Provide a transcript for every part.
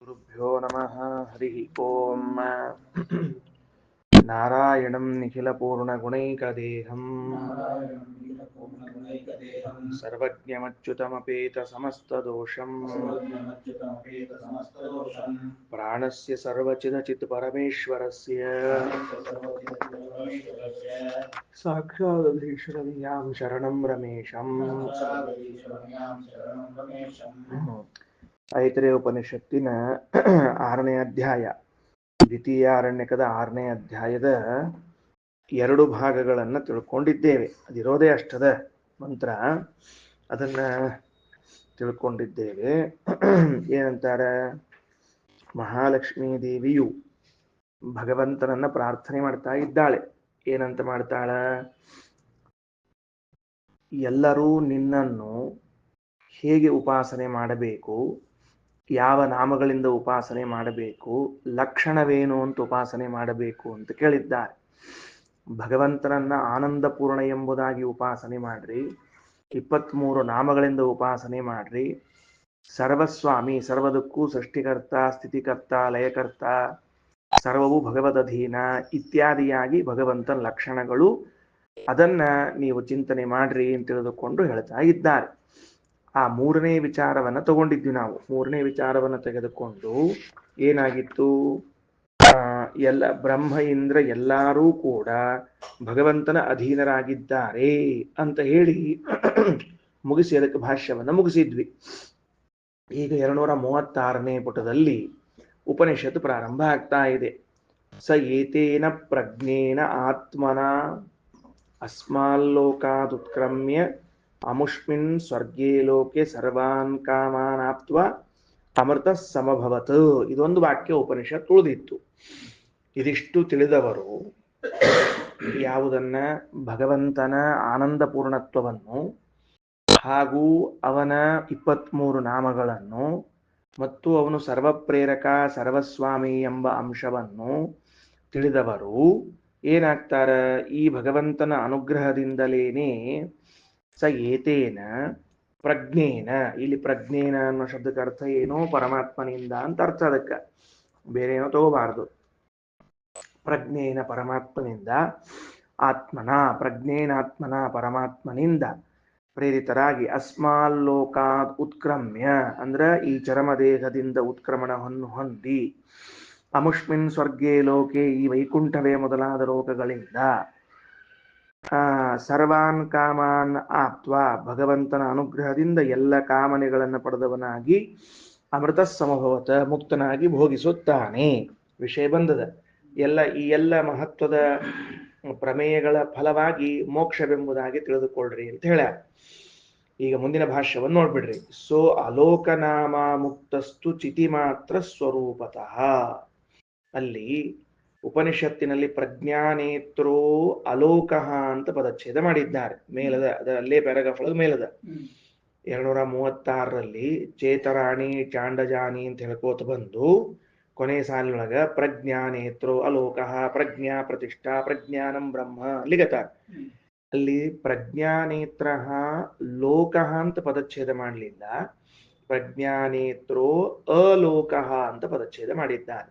ಗುರುಭ್ಯೋ ನಮಃ ಹರಿ ಓಂ ನಾರಾಯಣಂ ನಿಖಿಲಪೂರ್ಣಗುಣೈಕದೇಹಂ ಸರ್ವಜ್ಞಮಚ್ಯುತಮಪೇತ ಸಮಸ್ತದೋಷಂ ಪ್ರಾಣಸ್ಯ ಸರ್ವಚಿದಚಿತ್ ಪರಮೇಶ್ವರಸ್ಯ ಸಾಕ್ಷಾದಧೀಶ್ವರಂ ಶರಣಂ ರಮೇಶಂ. ಐತರೇಯ ಉಪನಿಷತ್ತಿನ 6ನೇ ಅಧ್ಯಾಯ, ದ್ವಿತೀಯ ಅರಣ್ಯಕದ 6ನೇ ಅಧ್ಯಾಯದ 2 ಭಾಗಗಳನ್ನು ತಿಳ್ಕೊಂಡಿದ್ದೇವೆ. ಅದಿರೋದೇ ಅಷ್ಟದ ಮಂತ್ರ, ಅದನ್ನ ತಿಳ್ಕೊಂಡಿದ್ದೇವೆ. ಏನಂತಾರ, ಮಹಾಲಕ್ಷ್ಮೀ ದೇವಿಯು ಭಗವಂತನನ್ನ ಪ್ರಾರ್ಥನೆ ಮಾಡ್ತಾ ಇದ್ದಾಳೆ. ಏನಂತ ಮಾಡ್ತಾಳ? ಎಲ್ಲರೂ ನಿನ್ನನ್ನು ಹೇಗೆ ಉಪಾಸನೆ ಮಾಡಬೇಕು, ಯಾವ ನಾಮಗಳಿಂದ ಉಪಾಸನೆ ಮಾಡಬೇಕು, ಲಕ್ಷಣವೇನು ಅಂತ ಉಪಾಸನೆ ಮಾಡಬೇಕು ಅಂತ ಕೇಳಿದ್ದಾರೆ. ಭಗವಂತನನ್ನ ಆನಂದಪೂರ್ಣ ಎಂಬುದಾಗಿ ಉಪಾಸನೆ ಮಾಡ್ರಿ, 23 ನಾಮಗಳಿಂದ ಉಪಾಸನೆ ಮಾಡ್ರಿ, ಸರ್ವಸ್ವಾಮಿ, ಸರ್ವದಕ್ಕೂ ಸೃಷ್ಟಿಕರ್ತ, ಸ್ಥಿತಿಕರ್ತ, ಲಯಕರ್ತ, ಸರ್ವವು ಭಗವದಧೀನ ಇತ್ಯಾದಿಯಾಗಿ ಭಗವಂತನ ಲಕ್ಷಣಗಳು, ಅದನ್ನ ನೀವು ಚಿಂತನೆ ಮಾಡ್ರಿ ಅಂತ ತಿಳಿದುಕೊಂಡು ಹೇಳ್ತಾ ಇದ್ದಾರೆ. ಆ 3ನೇ ವಿಚಾರವನ್ನ ತಗೊಂಡಿದ್ವಿ ನಾವು. 3ನೇ ವಿಚಾರವನ್ನ ತೆಗೆದುಕೊಂಡು ಏನಾಗಿತ್ತು, ಎಲ್ಲ ಬ್ರಹ್ಮ ಇಂದ್ರ ಎಲ್ಲರೂ ಕೂಡ ಭಗವಂತನ ಅಧೀನರಾಗಿದ್ದಾರೆ ಅಂತ ಹೇಳಿ ಮುಗಿಸಿ ಅದಕ್ಕೆ ಭಾಷ್ಯವನ್ನ ಮುಗಿಸಿದ್ವಿ. ಈಗ 236ನೇ ಪುಟದಲ್ಲಿ ಉಪನಿಷತ್ತು ಪ್ರಾರಂಭ ಆಗ್ತಾ ಇದೆ. ಸ ಏತೇನ ಪ್ರಜ್ಞೇನ ಆತ್ಮನ ಅಸ್ಮಾಲ್ಲೋಕಾದುತ್ಕ್ರಮ್ಯ ಅಮುಷ್ಮಿನ್ ಸ್ವರ್ಗೇ ಲೋಕೆ ಸರ್ವಾನ್ ಕಾಮಾನಾಪ್ತ್ವ ಅಮೃತ ಸಮಭವತ್. ಇದೊಂದು ವಾಕ್ಯ ಉಪನಿಷತ್ ಉಳಿದಿತ್ತು. ಇದಿಷ್ಟು ತಿಳಿದವರು ಯಾವುದನ್ನ, ಭಗವಂತನ ಆನಂದ ಪೂರ್ಣತ್ವವನ್ನು ಹಾಗೂ ಅವನ 23 ನಾಮಗಳನ್ನು ಮತ್ತು ಅವನು ಸರ್ವಪ್ರೇರಕ ಸರ್ವಸ್ವಾಮಿ ಎಂಬ ಅಂಶವನ್ನು ತಿಳಿದವರು ಏನಾಗ್ತಾರ, ಈ ಭಗವಂತನ ಅನುಗ್ರಹದಿಂದಲೇನೆ ಸ ಏತೇನ ಪ್ರಜ್ಞೇನ, ಇಲ್ಲಿ ಪ್ರಜ್ಞೇನ ಅನ್ನೋ ಶಬ್ದಕ್ಕೆ ಅರ್ಥ ಏನೋ ಪರಮಾತ್ಮನಿಂದ ಅಂತ ಅರ್ಥ, ಅದಕ್ಕೆ ಬೇರೆ ಏನೋ ತಗೋಬಾರದು. ಪ್ರಜ್ಞೇನ ಪರಮಾತ್ಮನಿಂದ, ಆತ್ಮನ ಪ್ರಜ್ಞೇನಾತ್ಮನ ಪರಮಾತ್ಮನಿಂದ ಪ್ರೇರಿತರಾಗಿ ಅಸ್ಮಾಲ್ಲೋಕಾತ್ ಉತ್ಕ್ರಮ್ಯ ಅಂದ್ರ ಈ ಚರಮದೇಹದಿಂದ ಉತ್ಕ್ರಮಣವನ್ನು ಹೊಂದಿ, ಅಮುಷ್ಮಿನ್ ಸ್ವರ್ಗೇ ಲೋಕೆ ಈ ವೈಕುಂಠವೇ ಮೊದಲಾದ ಲೋಕಗಳಿಂದ, ಸರ್ವಾನ್ ಕಾಮಾನ್ ಆಪ್ತ್ವ ಭಗವಂತನ ಅನುಗ್ರಹದಿಂದ ಎಲ್ಲ ಕಾಮನೆಗಳನ್ನು ಪಡೆದವನಾಗಿ, ಅಮೃತ ಸಮಭವತ ಮುಕ್ತನಾಗಿ ಭೋಗಿಸುತ್ತಾನೆ. ವಿಷಯ ಬಂದದ. ಈ ಎಲ್ಲ ಮಹತ್ವದ ಪ್ರಮೇಯಗಳ ಫಲವಾಗಿ ಮೋಕ್ಷವೆಂಬುದಾಗಿ ತಿಳಿದುಕೊಳ್ಳ್ರಿ ಅಂತ ಹೇಳ. ಈಗ ಮುಂದಿನ ಭಾಷ್ಯವನ್ನು ನೋಡ್ಬಿಡ್ರಿ. ಸೋ ಅಲೋಕನಾಮ ಮುಕ್ತಸ್ತು ಚಿತಿ ಮಾತ್ರ ಸ್ವರೂಪತಃ. ಅಲ್ಲಿ ಉಪನಿಷತ್ತಿನಲ್ಲಿ ಪ್ರಜ್ಞಾನೇತ್ರೋ ಅಲೋಕಃ ಅಂತ ಪದಚ್ಛೇದ ಮಾಡಿದ್ದಾರೆ. ಮೇಲದ ಅದರಲ್ಲೇ ಪ್ಯಾರಾಗ್ರಾಫ್ ಮೇಲದ 236ರಲ್ಲಿ ಚೇತರಾಣಿ ಚಾಂಡಜಾನಿ ಅಂತ ಹೇಳ್ಕೋತ ಬಂದು ಕೊನೆ ಸಾಲಿನೊಳಗ ಪ್ರಜ್ಞಾನೇತ್ರೋ ಅಲೋಕಃ ಪ್ರಜ್ಞಾ ಪ್ರತಿಷ್ಠಾ ಪ್ರಜ್ಞಾನಂ ಬ್ರಹ್ಮ ಲಿಗತ. ಅಲ್ಲಿ ಪ್ರಜ್ಞಾನೇತ್ರ ಲೋಕಃ ಅಂತ ಪದಚ್ಛೇದ ಮಾಡಲಿಲ್ಲ, ಪ್ರಜ್ಞಾನೇತ್ರೋ ಅಲೋಕಃ ಅಂತ ಪದಚ್ಛೇದ ಮಾಡಿದ್ದಾರೆ.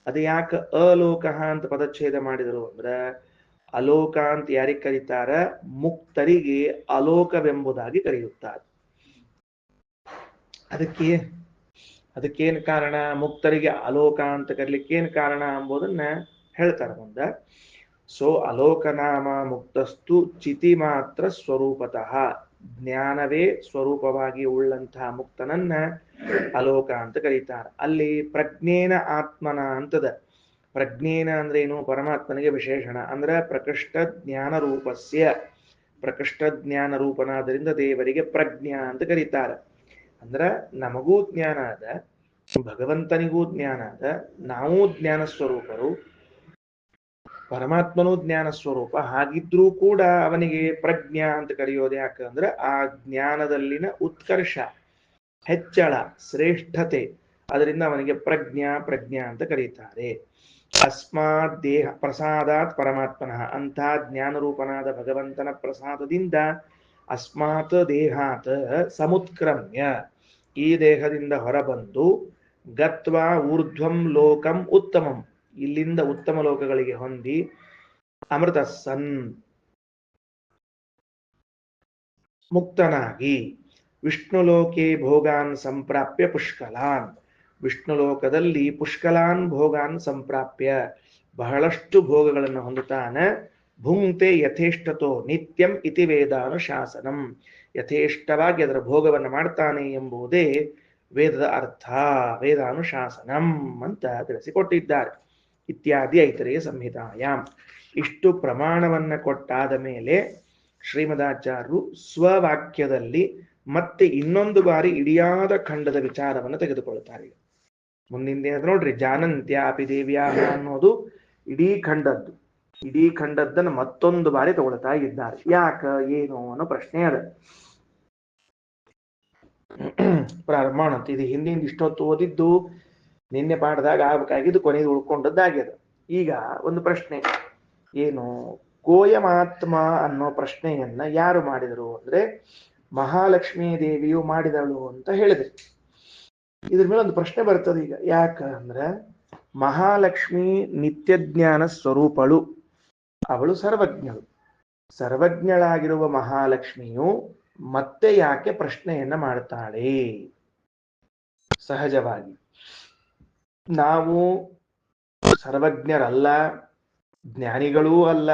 ಅದು ಯಾಕೆ ಅಲೋಕಃ ಅಂತ ಪದಚ್ಛೇದ ಮಾಡಿದರು ಅಂದ್ರೆ, ಅಲೋಕ ಅಂತ ಯಾರಿಗೆ ಕರೀತಾರ, ಮುಕ್ತರಿಗೆ ಅಲೋಕವೆಂಬುದಾಗಿ ಕರೆಯುತ್ತಾರೆ. ಅದಕ್ಕೇನು ಕಾರಣ, ಮುಕ್ತರಿಗೆ ಅಲೋಕ ಅಂತ ಕರೀಲಿಕ್ಕೆ ಏನು ಕಾರಣ ಎಂಬುದನ್ನ ಹೇಳ್ತಾರೆ ಮುಂದೆ. ಸೋ ಅಲೋಕನಾಮ ಮುಕ್ತಸ್ತು ಚಿತಿ ಮಾತ್ರ ಸ್ವರೂಪತಃ, ಜ್ಞಾನವೇ ಸ್ವರೂಪವಾಗಿ ಉಳ್ಳಂತಹ ಮುಕ್ತನನ್ನ ಅಲೋಕ ಅಂತ ಕರೀತಾರೆ. ಅಲ್ಲಿ ಪ್ರಜ್ಞೇನ ಆತ್ಮನ ಅಂತದ. ಪ್ರಜ್ಞೇನ ಅಂದ್ರೆ ಏನು, ಪರಮಾತ್ಮನಿಗೆ ವಿಶೇಷಣ. ಅಂದ್ರೆ ಪ್ರಕೃಷ್ಟ ಜ್ಞಾನ ರೂಪಸ್ಯ, ಪ್ರಕೃಷ್ಟ ಜ್ಞಾನ ರೂಪನಾದ್ರಿಂದ ದೇವರಿಗೆ ಪ್ರಜ್ಞಾ ಅಂತ ಕರೀತಾರೆ. ಅಂದ್ರ ನಮಗೂ ಜ್ಞಾನ ಅದ, ಭಗವಂತನಿಗೂ ಜ್ಞಾನ ಅದ, ನಾವು ಜ್ಞಾನ ಸ್ವರೂಪರು, ಪರಮಾತ್ಮನೂ ಜ್ಞಾನ ಸ್ವರೂಪ. ಹಾಗಿದ್ರೂ ಕೂಡ ಅವನಿಗೆ ಪ್ರಜ್ಞಾ ಅಂತ ಕರೆಯೋದು ಯಾಕಂದ್ರೆ ಆ ಜ್ಞಾನದಲ್ಲಿನ ಉತ್ಕರ್ಷ, ಹೆಚ್ಚಳ, ಶ್ರೇಷ್ಠತೆ, ಅದರಿಂದ ಅವನಿಗೆ ಪ್ರಜ್ಞಾ ಅಂತ ಕರೀತಾರೆ. ಅಸ್ಮಾತ್ ದೇಹ ಪ್ರಸಾದಾತ್ ಪರಮಾತ್ಮನಃ, ಅಂಥ ಜ್ಞಾನರೂಪನಾದ ಭಗವಂತನ ಪ್ರಸಾದದಿಂದ ಅಸ್ಮಾತ್ ದೇಹಾತ್ ಸಮುತ್ಕ್ರಮ್ಯ, ಈ ದೇಹದಿಂದ ಹೊರಬಂದು ಗತ್ವಾ ಊರ್ಧ್ವಂ ಲೋಕಂ ಉತ್ತಮಂ, ಇಲ್ಲಿಂದ ಉತ್ತಮ ಲೋಕಗಳಿಗೆ ಹೊಂದಿ ಅಮೃತ ಸನ್ ಮುಕ್ತನಾಗಿ ವಿಷ್ಣುಲೋಕೆ ಭೋಗಾನ್ ಸಂಪ್ರಾಪ್ಯ ಪುಷ್ಕಲಾನ್, ವಿಷ್ಣುಲೋಕದಲ್ಲಿ ಪುಷ್ಕಲಾನ್ ಭೋಗಾನ್ ಸಂಪ್ರಾಪ್ಯ ಬಹಳಷ್ಟು ಭೋಗಗಳನ್ನು ಹೊಂದುತ್ತಾನೆ. ಭುಂಕ್ತೆ ಯಥೇಷ್ಟತೋ ನಿತ್ಯಂ ಇತಿ ವೇದಾನುಶಾಸನಂ, ಯಥೇಷ್ಟವಾಗಿ ಅದರ ಭೋಗವನ್ನು ಮಾಡ್ತಾನೆ ಎಂಬುದೇ ವೇದದ ಅರ್ಥ, ವೇದಾನುಶಾಸನಂ ಅಂತ ತಿಳಿಸಿಕೊಟ್ಟಿದ್ದಾರೆ. ಇತ್ಯಾದಿ ಐತರೇಯ ಸಂಹಿತಾಯಾಮ್. ಇಷ್ಟು ಪ್ರಮಾಣವನ್ನ ಕೊಟ್ಟಾದ ಮೇಲೆ ಶ್ರೀಮದಾಚಾರ್ಯರು ಸ್ವವಾಕ್ಯದಲ್ಲಿ ಮತ್ತೆ ಇನ್ನೊಂದು ಬಾರಿ ಇಡಿಯಾದ ಖಂಡದ ವಿಚಾರವನ್ನು ತೆಗೆದುಕೊಳ್ತಾರೆ. ಮುಂದಿನ ನೋಡ್ರಿ, ಜಾನಂತ್ಯಾಪಿ ದೇವ್ಯಾಹ ಅನ್ನೋದು ಇಡೀ ಖಂಡದ್ದು, ಇಡೀ ಖಂಡದ್ದನ್ನು ಮತ್ತೊಂದು ಬಾರಿ ತಗೊಳ್ತಾ ಇದ್ದಾರೆ. ಯಾಕ ಏನು ಅನ್ನೋ ಪ್ರಶ್ನೆ ಅದ. ಪ್ರಾರಂಭ ಮಾಡಂತ. ಇದು ಹಿಂದಿಂದ ಇಷ್ಟೊತ್ತು ಓದಿದ್ದು ನಿನ್ನೆ ಪಾಠದಾಗ ಆಗ್ಬೇಕಾಗಿದ್ದು ಕೊನೆದು ಉಳ್ಕೊಂಡದ್ದಾಗ್ಯದ. ಈಗ ಒಂದು ಪ್ರಶ್ನೆ, ಏನು ಕೋಯಮಾತ್ಮ ಅನ್ನೋ ಪ್ರಶ್ನೆಯನ್ನ ಯಾರು ಮಾಡಿದರು ಅಂದ್ರೆ ಮಹಾಲಕ್ಷ್ಮೀ ದೇವಿಯು ಮಾಡಿದಳು ಅಂತ ಹೇಳಿದೆ. ಇದ್ರ ಮೇಲೆ ಒಂದು ಪ್ರಶ್ನೆ ಬರ್ತದೆ ಈಗ. ಯಾಕ ಅಂದ್ರೆ ಮಹಾಲಕ್ಷ್ಮಿ ನಿತ್ಯಜ್ಞಾನ ಸ್ವರೂಪಳು, ಅವಳು ಸರ್ವಜ್ಞಳು. ಸರ್ವಜ್ಞಳಾಗಿರುವ ಮಹಾಲಕ್ಷ್ಮಿಯು ಮತ್ತೆ ಯಾಕೆ ಪ್ರಶ್ನೆಯನ್ನ ಮಾಡ್ತಾಳೆ? ಸಹಜವಾಗಿ ನಾವು ಸರ್ವಜ್ಞರಲ್ಲ, ಜ್ಞಾನಿಗಳೂ ಅಲ್ಲ,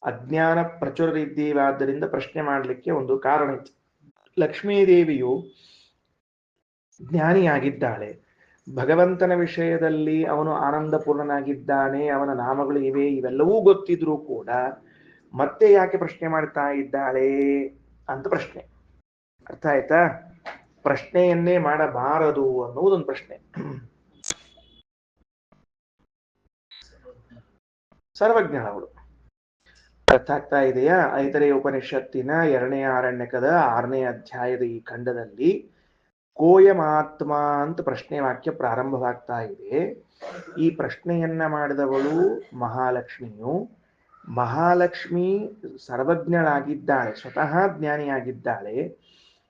ಅಜ್ಞಾನ ಪ್ರಚುರರಿದ್ದೀವಾದ್ದರಿಂದ ಪ್ರಶ್ನೆ ಮಾಡಲಿಕ್ಕೆ ಒಂದು ಕಾರಣ ಇತ್ತು. ಲಕ್ಷ್ಮೀದೇವಿಯು ಜ್ಞಾನಿಯಾಗಿದ್ದಾಳೆ, ಭಗವಂತನ ವಿಷಯದಲ್ಲಿ ಅವನು ಆನಂದಪೂರ್ಣನಾಗಿದ್ದಾನೆ, ಅವನ ನಾಮಗಳು ಇವೆ, ಇವೆಲ್ಲವೂ ಗೊತ್ತಿದ್ರೂ ಕೂಡ ಮತ್ತೆ ಯಾಕೆ ಪ್ರಶ್ನೆ ಮಾಡ್ತಾ ಇದ್ದಾಳೆ ಅಂತ ಪ್ರಶ್ನೆ. ಅರ್ಥ ಆಯ್ತಾ? ಪ್ರಶ್ನೆಯನ್ನೇ ಮಾಡಬಾರದು ಅನ್ನುವುದೊಂದು ಪ್ರಶ್ನೆ. ಸರ್ವಜ್ಞಳವಳು. ಅರ್ಥ ಆಗ್ತಾ ಇದೆಯಾ? ಐತರೇಯ ಉಪನಿಷತ್ತಿನ 2ನೇ ಆರಣ್ಯಕದ 6ನೇ ಅಧ್ಯಾಯದ ಈ ಖಂಡದಲ್ಲಿ ಕೋಯಮಾತ್ಮ ಅಂತ ಪ್ರಶ್ನೆ ವಾಕ್ಯ ಪ್ರಾರಂಭವಾಗ್ತಾ ಇದೆ. ಈ ಪ್ರಶ್ನೆಯನ್ನ ಮಾಡಿದವಳು ಮಹಾಲಕ್ಷ್ಮಿಯು. ಮಹಾಲಕ್ಷ್ಮಿ ಸರ್ವಜ್ಞಳಾಗಿದ್ದಾಳೆ, ಸ್ವತಃ ಜ್ಞಾನಿಯಾಗಿದ್ದಾಳೆ.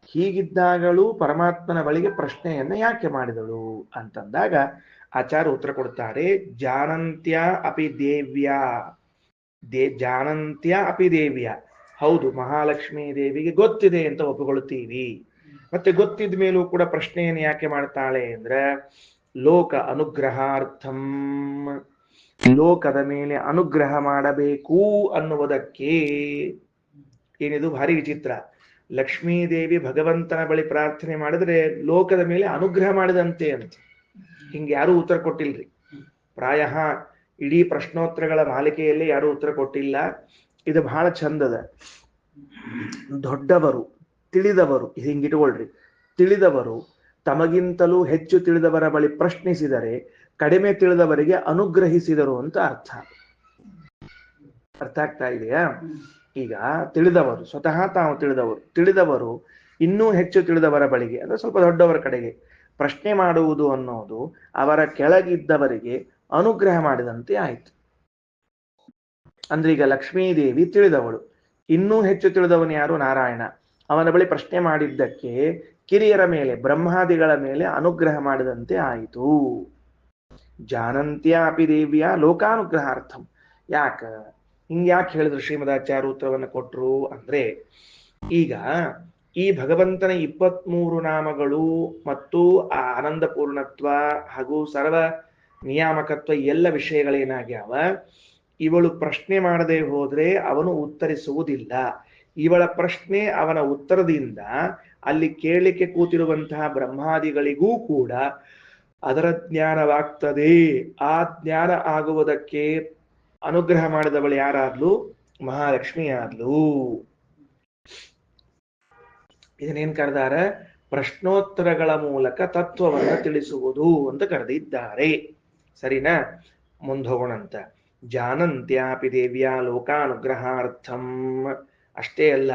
ಹೀಗಿದ್ದಾಗಲೂ ಪರಮಾತ್ಮನ ಬಳಿಗೆ ಪ್ರಶ್ನೆಯನ್ನ ಯಾಕೆ ಮಾಡಿದಳು ಅಂತಂದಾಗ ಆಚಾರ್ಯ ಉತ್ತರ ಕೊಡ್ತಾರೆ. ಜಾನಂತ್ಯ ಅಪಿ ದೇವ್ಯ, ಜಾನಂತ್ಯ ಅಪಿ ದೇವ್ಯ. ಹೌದು, ಮಹಾಲಕ್ಷ್ಮೀ ದೇವಿಗೆ ಗೊತ್ತಿದೆ ಅಂತ ಒಪ್ಪಿಕೊಳ್ತೀವಿ. ಮತ್ತೆ ಗೊತ್ತಿದ ಮೇಲೂ ಕೂಡ ಪ್ರಶ್ನೆಯನ್ನು ಯಾಕೆ ಮಾಡ್ತಾಳೆ ಅಂದ್ರೆ ಲೋಕ ಅನುಗ್ರಹಾರ್ಥಂ, ಲೋಕದ ಮೇಲೆ ಅನುಗ್ರಹ ಮಾಡಬೇಕು ಅನ್ನುವುದಕ್ಕೆ. ಏನಿದು ಭಾರಿ ವಿಚಿತ್ರ. ಲಕ್ಷ್ಮೀದೇವಿ ಭಗವಂತನ ಬಳಿ ಪ್ರಾರ್ಥನೆ ಮಾಡಿದ್ರೆ ಲೋಕದ ಮೇಲೆ ಅನುಗ್ರಹ ಮಾಡಿದಂತೆ ಅಂತ. ಹಿಂಗೆ ಯಾರೂ ಉತ್ತರ ಕೊಟ್ಟಿಲ್ರಿ. ಪ್ರಾಯ ಇಡೀ ಪ್ರಶ್ನೋತ್ತರಗಳ ಮಾಲಿಕೆಯಲ್ಲಿ ಯಾರೂ ಉತ್ತರ ಕೊಟ್ಟಿಲ್ಲ. ಇದು ಬಹಳ ಚಂದದ. ದೊಡ್ಡವರು, ತಿಳಿದವರು, ಹಿಂಗಿಟ್ಕೊಳ್ರಿ, ತಿಳಿದವರು ತಮಗಿಂತಲೂ ಹೆಚ್ಚು ತಿಳಿದವರ ಬಳಿ ಪ್ರಶ್ನಿಸಿದರೆ ಕಡಿಮೆ ತಿಳಿದವರಿಗೆ ಅನುಗ್ರಹಿಸಿದರು ಅಂತ ಅರ್ಥ. ಅರ್ಥ ಆಗ್ತಾ ಇದೆಯಾ? ಈಗ ತಿಳಿದವರು, ಸ್ವತಃ ತಾವು ತಿಳಿದವರು ಇನ್ನೂ ಹೆಚ್ಚು ತಿಳಿದವರ ಬಳಿಗೆ ಅಂದ್ರೆ ಸ್ವಲ್ಪ ದೊಡ್ಡವರ ಕಡೆಗೆ ಪ್ರಶ್ನೆ ಮಾಡುವುದು ಅನ್ನೋದು ಅವರ ಕೆಳಗಿದ್ದವರಿಗೆ ಅನುಗ್ರಹ ಮಾಡಿದಂತೆ ಆಯ್ತು. ಅಂದ್ರೆ ಈಗ ಲಕ್ಷ್ಮೀದೇವಿ ತಿಳಿದವಳು, ಇನ್ನೂ ಹೆಚ್ಚು ತಿಳಿದವನು ಯಾರು? ನಾರಾಯಣ. ಅವನ ಬಳಿ ಪ್ರಶ್ನೆ ಮಾಡಿದ್ದಕ್ಕೆ ಕಿರಿಯರ ಮೇಲೆ, ಬ್ರಹ್ಮಾದಿಗಳ ಮೇಲೆ ಅನುಗ್ರಹ ಮಾಡಿದಂತೆ ಆಯಿತು. ಜಾನಂತ್ಯ ಅಪಿ ದೇವಿಯ ಲೋಕಾನುಗ್ರಹಾರ್ಥಂ. ಯಾಕ ಹಿಂಗ್ಯಾಕೆ ಹೇಳಿದ್ರು? ಶ್ರೀಮದಾಚಾರ್ಯ ಉತ್ತರವನ್ನು ಕೊಟ್ರು ಅಂದ್ರೆ, ಈಗ ಈ ಭಗವಂತನ 23 ನಾಮಗಳು ಮತ್ತು ಆ ಆನಂದ ಪೂರ್ಣತ್ವ ಹಾಗೂ ಸರ್ವ ನಿಯಾಮಕತ್ವ ಎಲ್ಲ ವಿಷಯಗಳೇನಾಗ್ಯಾವ, ಇವಳು ಪ್ರಶ್ನೆ ಮಾಡದೆ ಹೋದ್ರೆ ಅವನು ಉತ್ತರಿಸುವುದಿಲ್ಲ. ಇವಳ ಪ್ರಶ್ನೆ ಅವನ ಉತ್ತರದಿಂದ ಅಲ್ಲಿ ಕೇಳಲಿಕ್ಕೆ ಕೂತಿರುವಂತಹ ಬ್ರಹ್ಮಾದಿಗಳಿಗೂ ಕೂಡ ಅದರ ಜ್ಞಾನವಾಗ್ತದೆ. ಆ ಜ್ಞಾನ ಆಗುವುದಕ್ಕೆ ಅನುಗ್ರಹ ಮಾಡಿದವಳು ಯಾರಾದ್ಲು? ಮಹಾಲಕ್ಷ್ಮಿ ಆದ್ಲು. ಇದನ್ನೇನ್ ಕರೆದಾರ? ಪ್ರಶ್ನೋತ್ತರಗಳ ಮೂಲಕ ತತ್ವವನ್ನು ತಿಳಿಸುವುದು ಅಂತ ಕರೆದಿದ್ದಾರೆ. ಸರಿನಾ? ಮುಂದೋಗೋಣಂತ. ಜಾನಂತ್ಯಾಪಿ ದೇವ್ಯ ಲೋಕಾನುಗ್ರಹಾರ್ಥಂ. ಅಷ್ಟೇ ಅಲ್ಲ,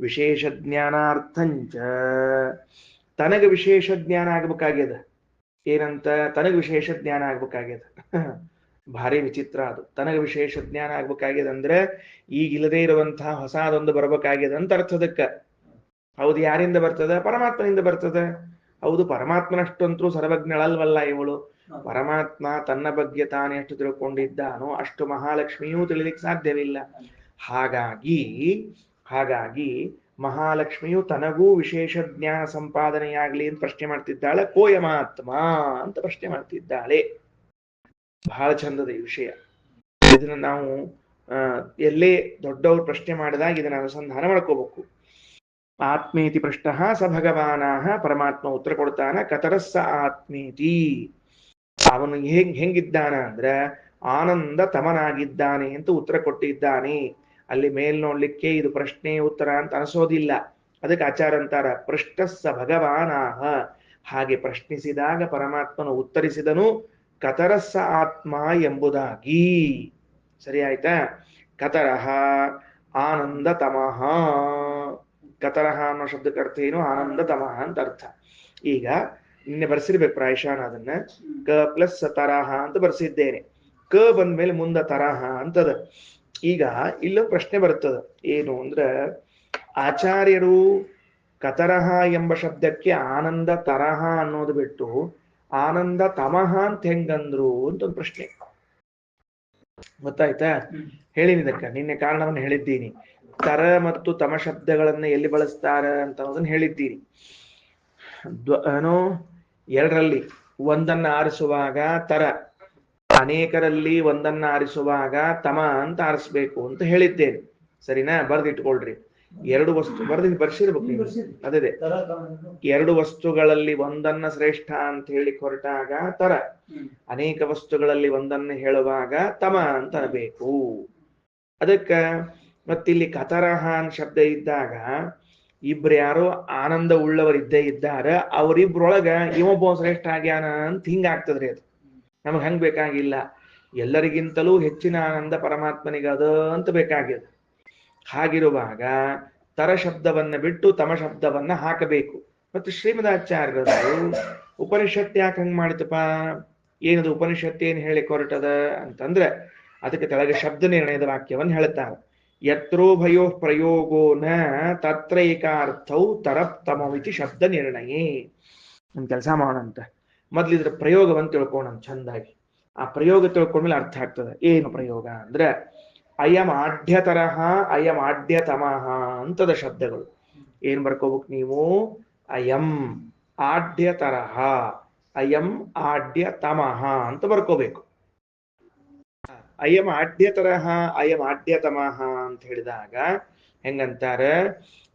ವಿಶೇಷ ಜ್ಞಾನಾರ್ಥಂಚ. ತನಗೆ ವಿಶೇಷ ಜ್ಞಾನ ಆಗ್ಬೇಕಾಗ್ಯದ. ಏನಂತ? ತನಗೆ ವಿಶೇಷ ಜ್ಞಾನ ಆಗ್ಬೇಕಾಗ್ಯದ. ಭಾರಿ ವಿಚಿತ್ರ ಅದು. ತನಗೆ ವಿಶೇಷ ಜ್ಞಾನ ಆಗ್ಬೇಕಾಗ್ಯದ ಅಂದ್ರೆ ಈಗ ಇಲ್ಲದೆ ಇರುವಂತಹ ಹೊಸದೊಂದು ಬರ್ಬೇಕಾಗ್ಯದ ಅಂತ ಅರ್ಥದಕ್ಕ. ಹೌದು, ಯಾರಿಂದ ಬರ್ತದ? ಪರಮಾತ್ಮನಿಂದ ಬರ್ತದ. ಹೌದು, ಪರಮಾತ್ಮನಷ್ಟಂತೂ ಸರ್ವಜ್ಞಳಲ್ವಲ್ಲ ಇವಳು. ಪರಮಾತ್ಮ ತನ್ನ ಬಗ್ಗೆ ತಾನೇ ಎಷ್ಟು ತಿಳ್ಕೊಂಡಿದ್ದಾನೋ ಅಷ್ಟು ಮಹಾಲಕ್ಷ್ಮಿಯೂ ತಿಳಿಲಿಕ್ಕೆ ಸಾಧ್ಯವಿಲ್ಲ. ಹಾಗಾಗಿ ಹಾಗಾಗಿ ಮಹಾಲಕ್ಷ್ಮಿಯು ತನಗೂ ವಿಶೇಷ ಜ್ಞಾನ ಸಂಪಾದನೆಯಾಗ್ಲಿ ಅಂತ ಪ್ರಶ್ನೆ ಮಾಡ್ತಿದ್ದಾಳೆ. ಕೋಯಮಾತ್ಮ ಅಂತ ಪ್ರಶ್ನೆ ಮಾಡ್ತಿದ್ದಾಳೆ. ಬಹಳ ಚಂದದ ಈ ವಿಷಯ. ಇದನ್ನ ನಾವು ಎಲ್ಲೇ ದೊಡ್ಡವರು ಪ್ರಶ್ನೆ ಮಾಡಿದಾಗ ಇದನ್ನ ಅನುಸಂಧಾನ ಮಾಡ್ಕೋಬೇಕು. ಆತ್ಮೇತಿ ಪೃಷ್ಟ ಸ ಭಗವಾನಾಹ, ಪರಮಾತ್ಮ ಉತ್ತರ ಕೊಡ್ತಾನ, ಕತರಸ್ಸ ಆತ್ಮೇತಿ, ಅವನು ಹೆಂಗಿದ್ದಾನ ಅಂದ್ರೆ ಆನಂದ ತಮನಾಗಿದ್ದಾನೆ ಅಂತ ಉತ್ತರ ಕೊಟ್ಟಿದ್ದಾನೆ. ಅಲ್ಲಿ ಮೇಲ್ ನೋಡ್ಲಿಕ್ಕೆ ಇದು ಪ್ರಶ್ನೆ ಉತ್ತರ ಅಂತ ಅನಿಸೋದಿಲ್ಲ. ಅದಕ್ಕೆ ಆಚಾರ ಅಂತಾರ ಪೃಷ್ಟಸ್ಸ ಭಗವಾನಾಹ, ಹಾಗೆ ಪ್ರಶ್ನಿಸಿದಾಗ ಪರಮಾತ್ಮನು ಉತ್ತರಿಸಿದನು ಕತರಸ್ಸ ಆತ್ಮ ಎಂಬುದಾಗಿ. ಸರಿ ಆಯ್ತಾ? ಕತರಹ ಆನಂದ ತಮಃ. ಕತರಹ ಅನ್ನೋ ಶಬ್ದಕ್ಕೆ ಅರ್ಥ ಏನು? ಆನಂದ ತಮಃ ಅಂತ ಅರ್ಥ. ಈಗ ನಿನ್ನೆ ಬರ್ಸಿರ್ಬೇಕು ಪ್ರಾಯಶಃ ಅದನ್ನ. ಕ ಪ್ಲಸ್ ತರಹ ಅಂತ ಬರ್ಸಿದ್ದೇನೆ. ಕ ಬಂದ್ಮೇಲೆ ಮುಂದ ತರಹ ಅಂತದ. ಈಗ ಇಲ್ಲೊಂದು ಪ್ರಶ್ನೆ ಬರ್ತದ. ಏನು ಅಂದ್ರೆ ಆಚಾರ್ಯರು ಕತರಹ ಎಂಬ ಶಬ್ದಕ್ಕೆ ಆನಂದ ತರಹ ಅನ್ನೋದು ಬಿಟ್ಟು ಆನಂದ ತಮಃ ಅಂತ ಹೆಂಗಂದ್ರು ಅಂತ ಒಂದು ಪ್ರಶ್ನೆ. ಗೊತ್ತಾಯ್ತಾ? ಹೇಳಿದಕ್ಕ ನಿನ್ನೆ ಕಾರಣವನ್ನು ಹೇಳಿದ್ದೀನಿ. ತರ ಮತ್ತು ತಮ ಶಬ್ದಗಳನ್ನ ಎಲ್ಲಿ ಬಳಸ್ತಾರ ಅಂತ ಅನ್ನೋದನ್ನ ಹೇಳಿದ್ದೀನಿ. ಎರಡರಲ್ಲಿ ಒಂದನ್ನ ಆರಿಸುವಾಗ ತರ, ಅನೇಕರಲ್ಲಿ ಒಂದನ್ನ ಆರಿಸುವಾಗ ತಮ ಅಂತ ಆರಿಸ್ಬೇಕು ಅಂತ ಹೇಳಿದ್ದೇನೆ. ಸರಿನಾ? ಬರ್ದಿಟ್ಕೊಳ್ರಿ. ಎರಡು ವಸ್ತು ಬರ್ಸಿರ್ಬೇಕು ನೀವು. ಅದೇ ಎರಡು ವಸ್ತುಗಳಲ್ಲಿ ಒಂದನ್ನ ಶ್ರೇಷ್ಠ ಅಂತ ಹೇಳಿ ಹೊರಟಾಗ ತರ, ಅನೇಕ ವಸ್ತುಗಳಲ್ಲಿ ಒಂದನ್ನು ಹೇಳುವಾಗ ತಮ ಅಂತ ಅನ್ಬೇಕು. ಅದಕ್ಕ ಮತ್ತಿಲ್ಲಿ ಕತರಹ ಅಂತ ಶಬ್ದ ಇದ್ದಾಗ ಇಬ್ರು ಯಾರೋ ಆನಂದ ಉಳ್ಳವರಿದ್ದೇ ಇದ್ದಾರೆ, ಅವರಿಬ್ರೊಳಗ ಇವೊಬ್ಬ ಶ್ರೇಷ್ಠ ಆಗ್ಯಾನ ಅಂತ ಹಿಂಗಾಗ್ತದ್ರಿ. ಅದು ನಮಗ್ ಹಂಗ್ ಬೇಕಾಗಿಲ್ಲ. ಎಲ್ಲರಿಗಿಂತಲೂ ಹೆಚ್ಚಿನ ಆನಂದ ಪರಮಾತ್ಮನಿಗದ ಅಂತ ಬೇಕಾಗಿದೆ. ಹಾಗಿರುವಾಗ ತರ ಶಬ್ದವನ್ನ ಬಿಟ್ಟು ತಮ ಶಬ್ದವನ್ನ ಹಾಕಬೇಕು. ಮತ್ತು ಶ್ರೀಮದಾಚಾರ್ಯರು ಉಪನಿಷತ್ ಯಾಕೆ ಹಂಗ್ ಮಾಡಿತಪ್ಪ? ಏನದು ಉಪನಿಷತ್ ಏನ್ ಹೇಳಿ ಹೊರಟದ ಅಂತಂದ್ರೆ ಅದಕ್ಕೆ ಕೆಳಗೆ ಶಬ್ದ ನಿರ್ಣಯದ ವಾಕ್ಯವನ್ನು ಹೇಳ್ತಾರೆ. ಯತ್ರೋಭಯೋ ಪ್ರಯೋಗೋ ನ ತತ್ರೈಕಾರ್ಥೌ ತರಪ್ತಮವಿತಿ ಶಬ್ದ ನಿರ್ಣಯೇ. ಒಂದು ಕೆಲಸ ಮಾಡೋಣಂತ, ಮೊದ್ಲಿದ್ರ ಪ್ರಯೋಗವನ್ನು ತಿಳ್ಕೋಣ ಚಂದಾಗಿ. ಆ ಪ್ರಯೋಗ ತಿಳ್ಕೊಂಡ್ಮೇಲೆ ಅರ್ಥ ಆಗ್ತದೆ. ಏನು ಪ್ರಯೋಗ ಅಂದ್ರೆ ಅಯಂ ಆಢ್ಯತರಹ ಅಯಂ ಆಢ್ಯತಮಃ ಅಂತದ ಶಬ್ದಗಳು. ಏನ್ ಬರ್ಕೋಬೇಕು ನೀವು? ಅಯಂ ಆಢ್ಯತರಹ ಅಯಂ ಆಢ್ಯತಮಃ ಅಂತ ಬರ್ಕೋಬೇಕು. ಅಯಂ ಆಢ್ಯತರಹ ಅಯಂ ಆಢ್ಯತಮಃ ಅಂತ ಹೇಳಿದಾಗ ಹೆಂಗಂತಾರ?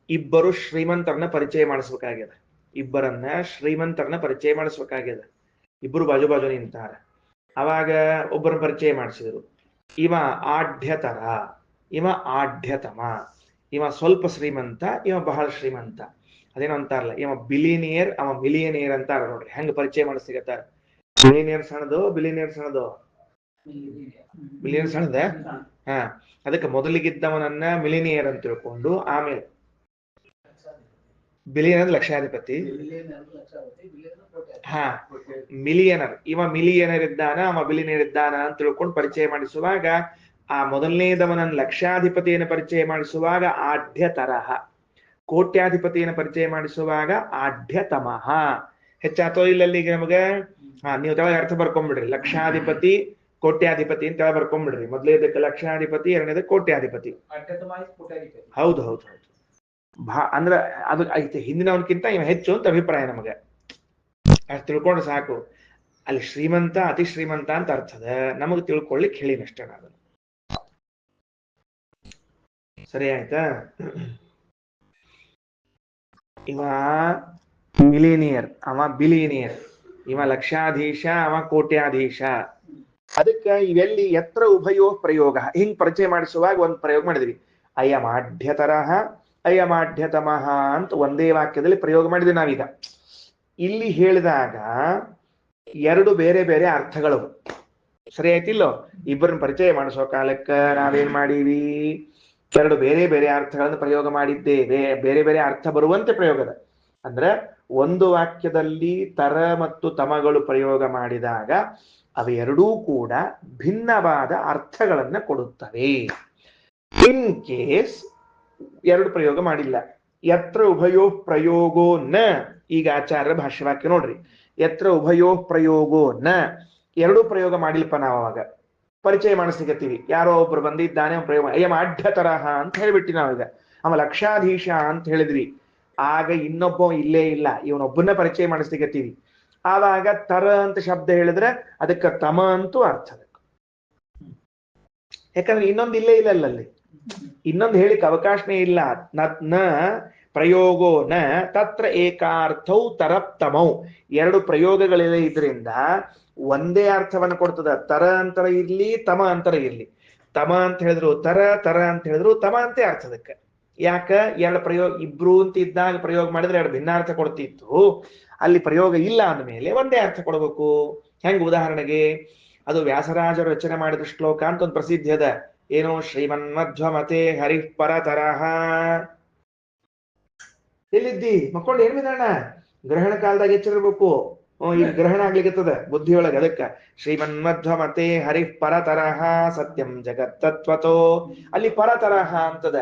ಇಬ್ಬರು ಶ್ರೀಮಂತರನ್ನ ಪರಿಚಯ ಮಾಡಿಸ್ಬೇಕಾಗ್ಯದ. ಇಬ್ಬರನ್ನ ಶ್ರೀಮಂತರನ್ನ ಪರಿಚಯ ಮಾಡಿಸ್ಬೇಕಾಗ್ಯದ. ಇಬ್ಬರು ಬಾಜು ಬಾಜು ನಿಂತಾರ. ಅವಾಗ ಒಬ್ಬರನ್ನ ಪರಿಚಯ ಮಾಡಿಸಿದ್ರು. ಇವ ಆಢ್ಯತರ, ಇವ ಆಢ್ಯತಮ. ಇವ ಸ್ವಲ್ಪ ಶ್ರೀಮಂತ, ಇವ ಬಹಳ ಶ್ರೀಮಂತ. ಅದೇನೋ ಅಂತಾರಲ್ಲ, ಇವ ಬಿಲಿನಿಯರ್, ಅವ ಮಿಲಿಯನಿಯರ್ ಅಂತಾರ. ನೋಡ್ರಿ ಹೆಂಗ ಪರಿಚಯ ಮಾಡಿಸ್ಲಿಕತ್ತಾರ. ಬಿಲಿನಿಯರ್ ಸಣ್ಣದು, ಬಿಲಿನಿಯರ್ ಸಣ್ಣದು, ಮಿಲಿಯನ್ ಸಣ್ಣದ. ಹಾ, ಅದಕ್ಕೆ ಮೊದಲಿಗಿದ್ದವನನ್ನ ಮಿಲಿನಿಯರ್ ಅಂತ ತಿಳ್ಕೊಂಡು ಆಮೇಲೆ ಬಿಲಿಯನರ್ ಲಕ್ಷಾಧಿಪತಿ. ಹಾ, ಮಿಲಿಯನರ್, ಇವ ಮಿಲಿಯನರ್ ಇದ್ದಾನ, ಅವ ಬಿಲಿಯನರ್ ಇದ್ದಾನ ಅಂತ ತಿಳ್ಕೊಂಡು ಪರಿಚಯ ಮಾಡಿಸುವಾಗ ಆ ಮೊದಲನೇದವನನ್ನ ಲಕ್ಷಾಧಿಪತಿಯನ್ನು ಪರಿಚಯ ಮಾಡಿಸುವಾಗ ಆಢ್ಯ ತರಹ, ಕೋಟ್ಯಾಧಿಪತಿಯನ್ನು ಪರಿಚಯ ಮಾಡಿಸುವಾಗ ಆಢ್ಯತಮಃ. ಹೆಚ್ಚಾತೋ ಇಲ್ಲಲ್ಲಿಗೆ ನಮಗೆ? ನೀವು ತೆಳಗೆ ಅರ್ಥ ಬರ್ಕೊಂಡ್ಬಿಡ್ರಿ. ಲಕ್ಷಾಧಿಪತಿ ಕೋಟ್ಯಾಧಿಪತಿ ಅಂತ ತೆಳ ಬರ್ಕೊಂಡ್ಬಿಡ್ರಿ. ಮೊದಲೇದಕ್ಕೆ ಲಕ್ಷಾಧಿಪತಿ, ಎರಡನೇದಕ್ಕೆ ಕೋಟ್ಯಾಧಿಪತಿ. ಹೌದು ಹೌದು ಹೌದು. ಅಂದ್ರ ಅದು ಐತೆ ಹಿಂದಿನವನ್ಕಿಂತ ಇವ ಹೆಚ್ಚು ಅಂತ ಅಭಿಪ್ರಾಯ ನಮಗೆ. ಅಷ್ಟು ತಿಳ್ಕೊಂಡ್ರೆ ಸಾಕು. ಅಲ್ಲಿ ಶ್ರೀಮಂತ ಅತಿ ಶ್ರೀಮಂತ ಅಂತ ಅರ್ಥದ, ನಮಗೆ ತಿಳ್ಕೊಳ್ಳಿಕ್ ಹೇಳಿನಷ್ಟೇ ನಾನು. ಸರಿ ಆಯ್ತಾ? ಇವ ಮಿಲಿನಿಯರ್, ಅವ ಬಿಲಿನಿಯರ್. ಇವ ಲಕ್ಷಾಧೀಶ, ಅವ ಕೋಟ್ಯಾಧೀಶ. ಅದಕ್ಕೆ ಇವೆಲ್ಲಿ ಎತ್ರ ಉಭಯೋ ಪ್ರಯೋಗ ಹಿಂಗ್ ಪರಿಚಯ ಮಾಡಿಸುವಾಗ ಒಂದು ಪ್ರಯೋಗ ಮಾಡಿದ್ವಿ. ಅಯಮಾಢ್ಯತರಹ ಅಯಮಾಢ್ಯತಮಃ ಅಂತ ಒಂದೇ ವಾಕ್ಯದಲ್ಲಿ ಪ್ರಯೋಗ ಮಾಡಿದ್ವಿ ನಾವೀಗ. ಇಲ್ಲಿ ಹೇಳಿದಾಗ ಎರಡು ಬೇರೆ ಬೇರೆ ಅರ್ಥಗಳು. ಸರಿ ಆಯ್ತಿಲ್ಲೋ? ಇಬ್ಬರನ್ನ ಪರಿಚಯ ಮಾಡಿಸೋ ಕಾಲಕ್ಕ ನಾವೇನ್ ಮಾಡೀವಿ? ಎರಡು ಬೇರೆ ಬೇರೆ ಅರ್ಥಗಳನ್ನು ಪ್ರಯೋಗ ಮಾಡಿದ್ದೇವೆ. ಬೇರೆ ಬೇರೆ ಅರ್ಥ ಬರುವಂತೆ ಪ್ರಯೋಗದ ಅಂದ್ರೆ ಒಂದು ವಾಕ್ಯದಲ್ಲಿ ತರ ಮತ್ತು ತಮಗಳು ಪ್ರಯೋಗ ಮಾಡಿದಾಗ ಅವೆರಡೂ ಕೂಡ ಭಿನ್ನವಾದ ಅರ್ಥಗಳನ್ನ ಕೊಡುತ್ತವೆ. ಇನ್ ಕೇಸ್ ಎರಡು ಪ್ರಯೋಗ ಮಾಡಿಲ್ಲ, ಯತ್ರ ಉಭಯೋ ಪ್ರಯೋಗೋ ನ ಈಗ ಆಚಾರ್ಯರ ಭಾಷ್ಯವಾಕ್ಯ ನೋಡ್ರಿ. ಯತ್ರ ಉಭಯೋ ಪ್ರಯೋಗೋ ನ, ಎರಡೂ ಪ್ರಯೋಗ ಮಾಡಿಲ್ಪ ನಾವು ಅವಾಗ ಪರಿಚಯ ಮಾಡಿಸ್ಲಿಕ್ಕತ್ತೀವಿ. ಯಾರೋ ಒಬ್ರು ಬಂದಿದ್ದಾನೆ ಪ್ರಯೋಗ ಅಯ್ಯಮ ಆಢ್ಯ ತರಹ ಅಂತ ಹೇಳ್ಬಿಟ್ಟಿ ನಾವೀಗ. ಅವ ಲಕ್ಷಾಧೀಶ ಅಂತ ಹೇಳಿದ್ವಿ. ಆಗ ಇನ್ನೊಬ್ಬ ಇಲ್ಲೇ ಇಲ್ಲ, ಇವನೊಬ್ಬನ ಪರಿಚಯ ಮಾಡಿಸ್ಲಿಕ್ಕತ್ತೀವಿ. ಆವಾಗ ತರ ಅಂತ ಶಬ್ದ ಹೇಳಿದ್ರೆ ಅದಕ್ಕೆ ತಮ ಅಂತೂ ಅರ್ಥ. ಯಾಕಂದ್ರೆ ಇನ್ನೊಂದು ಇಲ್ಲೇ ಇಲ್ಲ ಅಲ್ಲಿ, ಇನ್ನೊಂದು ಹೇಳಿಕ್ ಅವಕಾಶನೇ ಇಲ್ಲ. ನ ಪ್ರಯೋಗೋ ನ ತತ್ರ ಏಕಾರ್ಥೌ ತರಪ್ತಮೌ, ಎರಡು ಪ್ರಯೋಗಗಳಿದೆ ಇದರಿಂದ ಒಂದೇ ಅರ್ಥವನ್ನು ಕೊಡ್ತದ. ತರ ಅಂತರ ಇರ್ಲಿ, ತಮ ಅಂತರ ಇರ್ಲಿ. ತಮ ಅಂತ ಹೇಳಿದ್ರು ತರ, ತರ ಅಂತ ಹೇಳಿದ್ರು ತಮ ಅಂತೆ ಅರ್ಥದಕ್ಕೆ. ಯಾಕ ಎರಡು ಪ್ರಯೋಗ ಇಬ್ರು ಅಂತ ಇದ್ದಾಗ ಪ್ರಯೋಗ ಮಾಡಿದ್ರೆ ಎರಡು ಭಿನ್ನಾರ್ಥ ಕೊಡ್ತಿತ್ತು. ಅಲ್ಲಿ ಪ್ರಯೋಗ ಇಲ್ಲ ಅಂದಮೇಲೆ ಒಂದೇ ಅರ್ಥ ಕೊಡಬೇಕು. ಹೆಂಗ್ ಉದಾಹರಣೆಗೆ ಅದು ವ್ಯಾಸರಾಜರು ರಚನೆ ಮಾಡಿದ ಶ್ಲೋಕ ಅಂತ ಒಂದು ಪ್ರಸಿದ್ಧಿ ಅದ. ಏನೋ ಶ್ರೀಮನ್ಮಧ್ವಮತೆ ಹರಿಃ ಪರತರಹ. ಎಲ್ಲಿದ್ದಿ ಮಕ್ಕೊಂಡು ಏನ್ ಬಿದಣ್ಣ, ಗ್ರಹಣ ಕಾಲದಾಗ ಎಚ್ಚರಿರ್ಬೇಕು. ಈಗ ಗ್ರಹಣ ಆಗ್ಲಿಕ್ಕತ್ತದ ಬುದ್ಧಿಯೊಳಗೆ. ಅದಕ್ಕ ಶ್ರೀಮನ್ಮಧ್ವಮತೆ ಹರಿಃ ಪರತರಹ ಸತ್ಯಂ ಜಗತ್ತತ್ವತೋ. ಅಲ್ಲಿ ಪರತರಹ ಅಂತದ.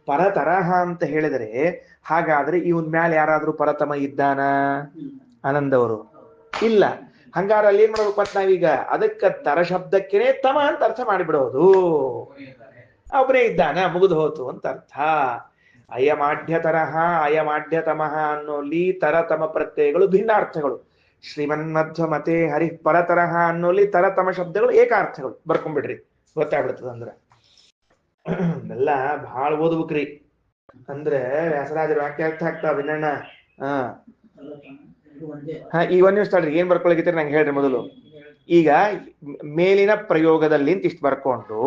ಪರತರಹ ಅಂತ ಹೇಳಿದರೆ ಹಾಗಾದ್ರೆ ಇವನ್ ಮ್ಯಾಲ ಯಾರಾದ್ರೂ ಪರತಮ ಇದ್ದಾನ? ಆನಂದವರು ಇಲ್ಲ. ಹಂಗಾರ ಅಲ್ಲಿ ಏನ್ ಮಾಡ್ಬೇಕು ಮತ್ ನಾವೀಗ ಅದಕ್ಕ ತರ ಶಬ್ದಕ್ಕೇನೆ ತಮ ಅಂತ ಅರ್ಥ ಮಾಡಿಬಿಡೋದು. ಒಬ್ಬನೇ ಇದ್ದಾನ, ಮುಗಿದು ಹೋತು ಅಂತ ಅರ್ಥ. ಅಯಮಾಢ್ಯ ತರಹ ಅಯಮಾಢ್ಯ ತಮಃ ಅನ್ನೋಲ್ಲಿ ತರತಮ ಪ್ರತ್ಯಯಗಳು ಭಿನ್ನಾರ್ಥಗಳು. ಶ್ರೀಮನ್ಮಧ್ವಮತೆ ಹರಿಃ ಪರತರಹ ಅನ್ನೋಲ್ಲಿ ತರತಮ ಶಬ್ದಗಳು ಏಕಾರ್ಥಗಳು. ಬರ್ಕೊಂಡ್ಬಿಡ್ರಿ, ಗೊತ್ತಾಗ್ಬಿಡ್ತದ. ಅಂದ್ರ ಎಲ್ಲ ಬಹಳ ಓದ್ಬೇಕ್ರಿ. ಅಂದ್ರೆ ವ್ಯಾಸರಾಜರ ವಾಕ್ಯ ಅರ್ಥ ಆಗ್ತಾವ ವಿನಣ್ಣ. ಈಗ ಒಂದ್ ನಿಮಿಷ ತಡ್ರಿ, ಏನ್ ಬರ್ಕೊಳಗಿತ್ರಿ ನಂಗೆ ಹೇಳ್ರಿ ಮೊದಲು. ಈಗ ಮೇಲಿನ ಪ್ರಯೋಗದಲ್ಲಿ ಅಂತ ಇಷ್ಟು ಬರ್ಕೊಂಡು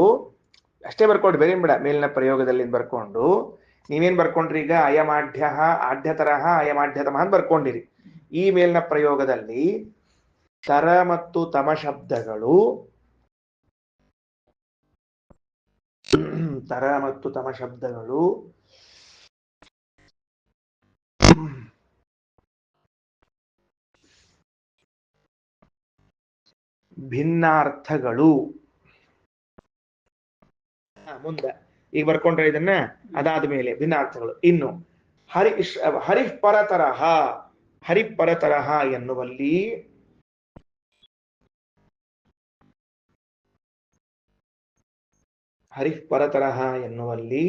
ಅಷ್ಟೇ ಬರ್ಕೊಂಡ್ರಿ, ಬೇರೆ ಬೇಡ. ಮೇಲಿನ ಪ್ರಯೋಗದಲ್ಲಿ ಬರ್ಕೊಂಡು ನೀವೇನ್ ಬರ್ಕೊಂಡ್ರಿ ಈಗ ಅಯಮಾಢ್ಯ ಆಢ್ಯ ತರಹ ಅಯಮಾಢ್ಯ ತಮಃ ಅಂತ ಬರ್ಕೊಂಡಿರಿ. ಈ ಮೇಲಿನ ಪ್ರಯೋಗದಲ್ಲಿ ತರ ಮತ್ತು ತಮ ಶಬ್ದಗಳು, ತರ ಮತ್ತು ತಮ ಶಬ್ದಗಳು ಭಿನ್ನಾರ್ಥಗಳು. ಮುಂದೆ ಈಗ ಬರ್ಕೊಂಡ್ರೆ ಇದನ್ನ, ಅದಾದ ಮೇಲೆ ಭಿನ್ನಾರ್ಥಗಳು. ಇನ್ನು ಹರಿಃ ಪರತರಹ, ಹರಿಪರತರಹ ಎನ್ನುವಲ್ಲಿ ಹರಿಃ ಪರತರಹ ಎನ್ನುವಲ್ಲಿ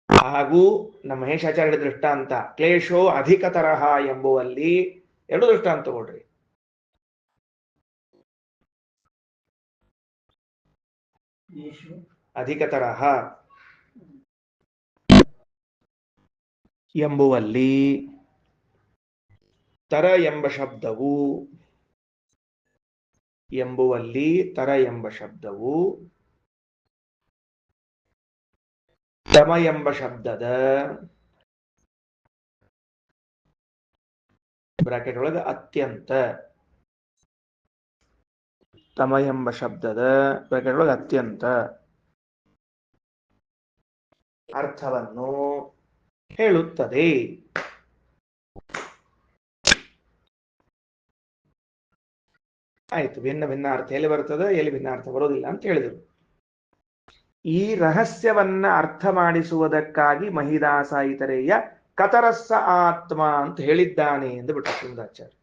ಹಾಗೂ ನಮ್ಮ ಮಹೇಶಾಚಾರ್ಯ ದೃಷ್ಟಾಂತ ಕ್ಲೇಶೋ ಅಧಿಕ ತರಹ ಎಂಬುವಲ್ಲಿ ಎರಡು ದೃಷ್ಟಾಂತ ತಗೊಳ್ರಿ. ಅಧಿಕ ತರಹ ಎಂಬುವಲ್ಲಿ ತರ ಎಂಬ ಶಬ್ದವು ತಮ ಎಂಬ ಶಬ್ದದ ಬ್ರಾಕೆಟ್ ಒಳಗೆ ಅತ್ಯಂತ, ತಮ ಎಂಬ ಶಬ್ದದ ಬ್ರಾಕೆಟ್ ಒಳಗೆ ಅತ್ಯಂತ ಅರ್ಥವನ್ನು ಹೇಳುತ್ತದೆ. ಆಯ್ತು, ಭಿನ್ನ ಭಿನ್ನ ಅರ್ಥ ಎಲ್ಲಿ ಬರ್ತದೆ, ಎಲ್ಲಿ ಭಿನ್ನ ಅರ್ಥ ಬರೋದಿಲ್ಲ ಅಂತ ಹೇಳಿದರು. ಈ ರಹಸ್ಯವನ್ನ ಅರ್ಥ ಮಾಡಿಸುವುದಕ್ಕಾಗಿ ಮಹಿದಾಸ ಇತರೆಯ ಕತರಸ್ಸ ಆತ್ಮ ಅಂತ ಹೇಳಿದ್ದಾನೆ ಎಂದು ಬಿಟ್ಟ ಶೃಂಗಾಚಾರ್ಯ.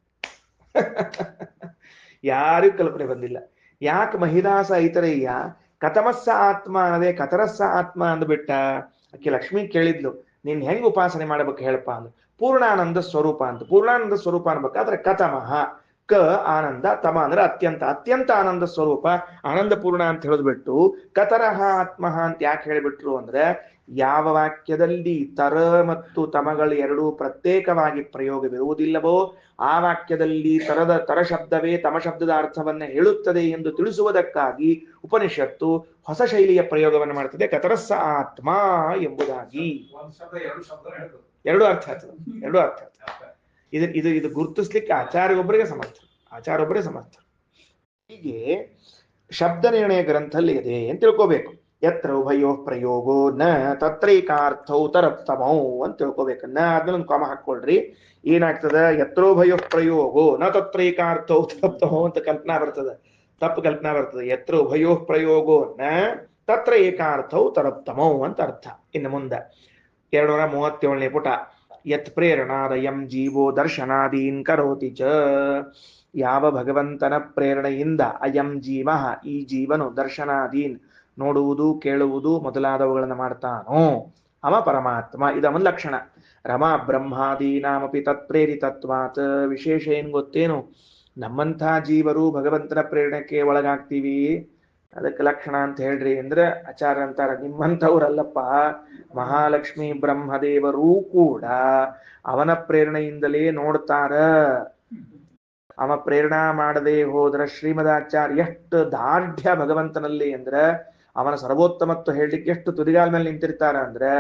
ಯಾರಿಗೂ ಕಲ್ಪನೆ ಬಂದಿಲ್ಲ. ಯಾಕೆ ಮಹಿದಾಸ ಇತರೆಯ ಕತಮಸ್ಸ ಆತ್ಮ ಅನ್ನದೇ ಕತರಸ್ಸ ಆತ್ಮ ಅಂದ್ಬಿಟ್ಟ? ಆಕೆ ಲಕ್ಷ್ಮಿ ಕೇಳಿದ್ಲು, ನೀನ್ ಹೆಂಗ್ ಉಪಾಸನೆ ಮಾಡ್ಬೇಕು ಹೇಳಪ್ಪ ಅಂದ್. ಪೂರ್ಣಾನಂದ ಸ್ವರೂಪ ಅಂತ. ಪೂರ್ಣಾನಂದ ಸ್ವರೂಪ ಅನ್ಬೇಕಾದ್ರೆ ಕತಮಃ, ಕ ಆನಂದ, ತಮ ಅಂದ್ರೆ ಅತ್ಯಂತ, ಅತ್ಯಂತ ಆನಂದ ಸ್ವರೂಪ, ಆನಂದ ಪೂರ್ಣ ಅಂತ ಹೇಳಿದ್ಬಿಟ್ಟು ಕತರಹ ಆತ್ಮ ಅಂತ ಯಾಕೆ ಹೇಳಿಬಿಟ್ರು ಅಂದ್ರೆ, ಯಾವ ವಾಕ್ಯದಲ್ಲಿ ತರ ಮತ್ತು ತಮಗಳು ಎರಡೂ ಪ್ರತ್ಯೇಕವಾಗಿ ಪ್ರಯೋಗವಿರುವುದಿಲ್ಲವೋ ಆ ವಾಕ್ಯದಲ್ಲಿ ತರ ಶಬ್ದವೇ ತಮ ಶಬ್ದದ ಅರ್ಥವನ್ನ ಹೇಳುತ್ತದೆ ಎಂದು ತಿಳಿಸುವುದಕ್ಕಾಗಿ ಉಪನಿಷತ್ತು ಹೊಸ ಶೈಲಿಯ ಪ್ರಯೋಗವನ್ನು ಮಾಡ್ತದೆ, ಕತರಸ್ಸ ಆತ್ಮ ಎಂಬುದಾಗಿ. ಎರಡು ಅರ್ಥ ಆಗ್ತದೆ, ಎರಡು ಅರ್ಥ ಆಗ್ತದೆ. ಇದು ಗುರುತಿಸ್ಲಿಕ್ಕೆ ಆಚಾರ್ಯೊಬ್ಬರಿಗೆ ಸಮರ್ಥ. ಹೀಗೆ ಶಬ್ದ ನಿರ್ಣಯ ಗ್ರಂಥಲ್ಲಿ ಇದೆ ಅಂತ ತಿಳ್ಕೋಬೇಕು. ಯತ್ರ ಉಭಯೋ ಪ್ರಯೋಗೋ ನ ತತ್ರೈಕಾರ್ಥೌ ತರಪ್ತಮೌ ಅಂತ ತಿಳ್ಕೋಬೇಕು. ನ ಆದ್ಮೇಲೆ ಒಂದು ಕಾಮ ಹಾಕೊಳ್ರಿ. ಏನಾಗ್ತದ? ಯತ್ರೋಭಯೋ ಪ್ರಯೋಗೋ ನ ತತ್ರೈಕಾರ್ಥೌ ತರಪ್ತಮೌ ಅಂತ ಕಲ್ಪನಾ ಬರ್ತದೆ, ತಪ್ಪು ಕಲ್ಪನಾ ಬರ್ತದೆ. ಯತ್ರ ಉಭಯೋ ಪ್ರಯೋಗೋ ನ ತತ್ರ ಏಕಾರ್ಥೌ ತರಪ್ತಮೌ ಅಂತ ಅರ್ಥ. ಇನ್ನು ಮುಂದೆ 237ನೇ ಪುಟ. ಯತ್ ಪ್ರೇರಣಾದಯಂ ಜೀವೋ ದರ್ಶನಾದೀನ್ ಕರೋತಿ ಚ. ಯಾವ ಭಗವಂತನ ಪ್ರೇರಣೆಯಿಂದ ಅಯಂ ಜೀವ, ಈ ಜೀವನು ದರ್ಶನಾದೀನ್ ನೋಡುವುದು ಕೇಳುವುದು ಮೊದಲಾದವುಗಳನ್ನು ಮಾಡ್ತಾನೋ ಅವ ಪರಮಾತ್ಮ. ಇದವನ್ ಲಕ್ಷಣ. ರಮಾ ಬ್ರಹ್ಮಾದೀನಾಮಪಿ ತತ್ಪ್ರೇರಿತತ್ವಾತ್. ವಿಶೇಷ ಏನ್ ಗೊತ್ತೇನು, ನಮ್ಮಂಥ ಜೀವರು ಭಗವಂತನ ಪ್ರೇರಣೆಗೆ ಒಳಗಾಗ್ತೀವಿ, ಅದಕ್ಕೆ ಲಕ್ಷಣ ಅಂತ ಹೇಳ್ರಿ ಅಂದ್ರೆ ಆಚಾರ್ಯ ಅಂತಾರ, ನಿಮ್ಮಂಥವ್ರಲ್ಲಪ್ಪ, ಮಹಾಲಕ್ಷ್ಮಿ ಬ್ರಹ್ಮದೇವರೂ ಕೂಡ ಅವನ ಪ್ರೇರಣೆಯಿಂದಲೇ ನೋಡ್ತಾರ. ಅವ ಪ್ರೇರಣಾ ಮಾಡದೆ ಹೋದ್ರ ಶ್ರೀಮದಾಚಾರ್ಯ ಎಷ್ಟು ದಾರ್ಢ್ಯ ಭಗವಂತನಲ್ಲಿ ಅಂದ್ರೆ, ಅವನ ಸರ್ವೋತ್ತಮತ್ವ ಹೇಳಲಿಕ್ಕೆ ಎಷ್ಟು ತುದಿಗಾಲ ಮೇಲೆ ನಿಂತಿರ್ತಾರ ಅಂದ್ರೆ,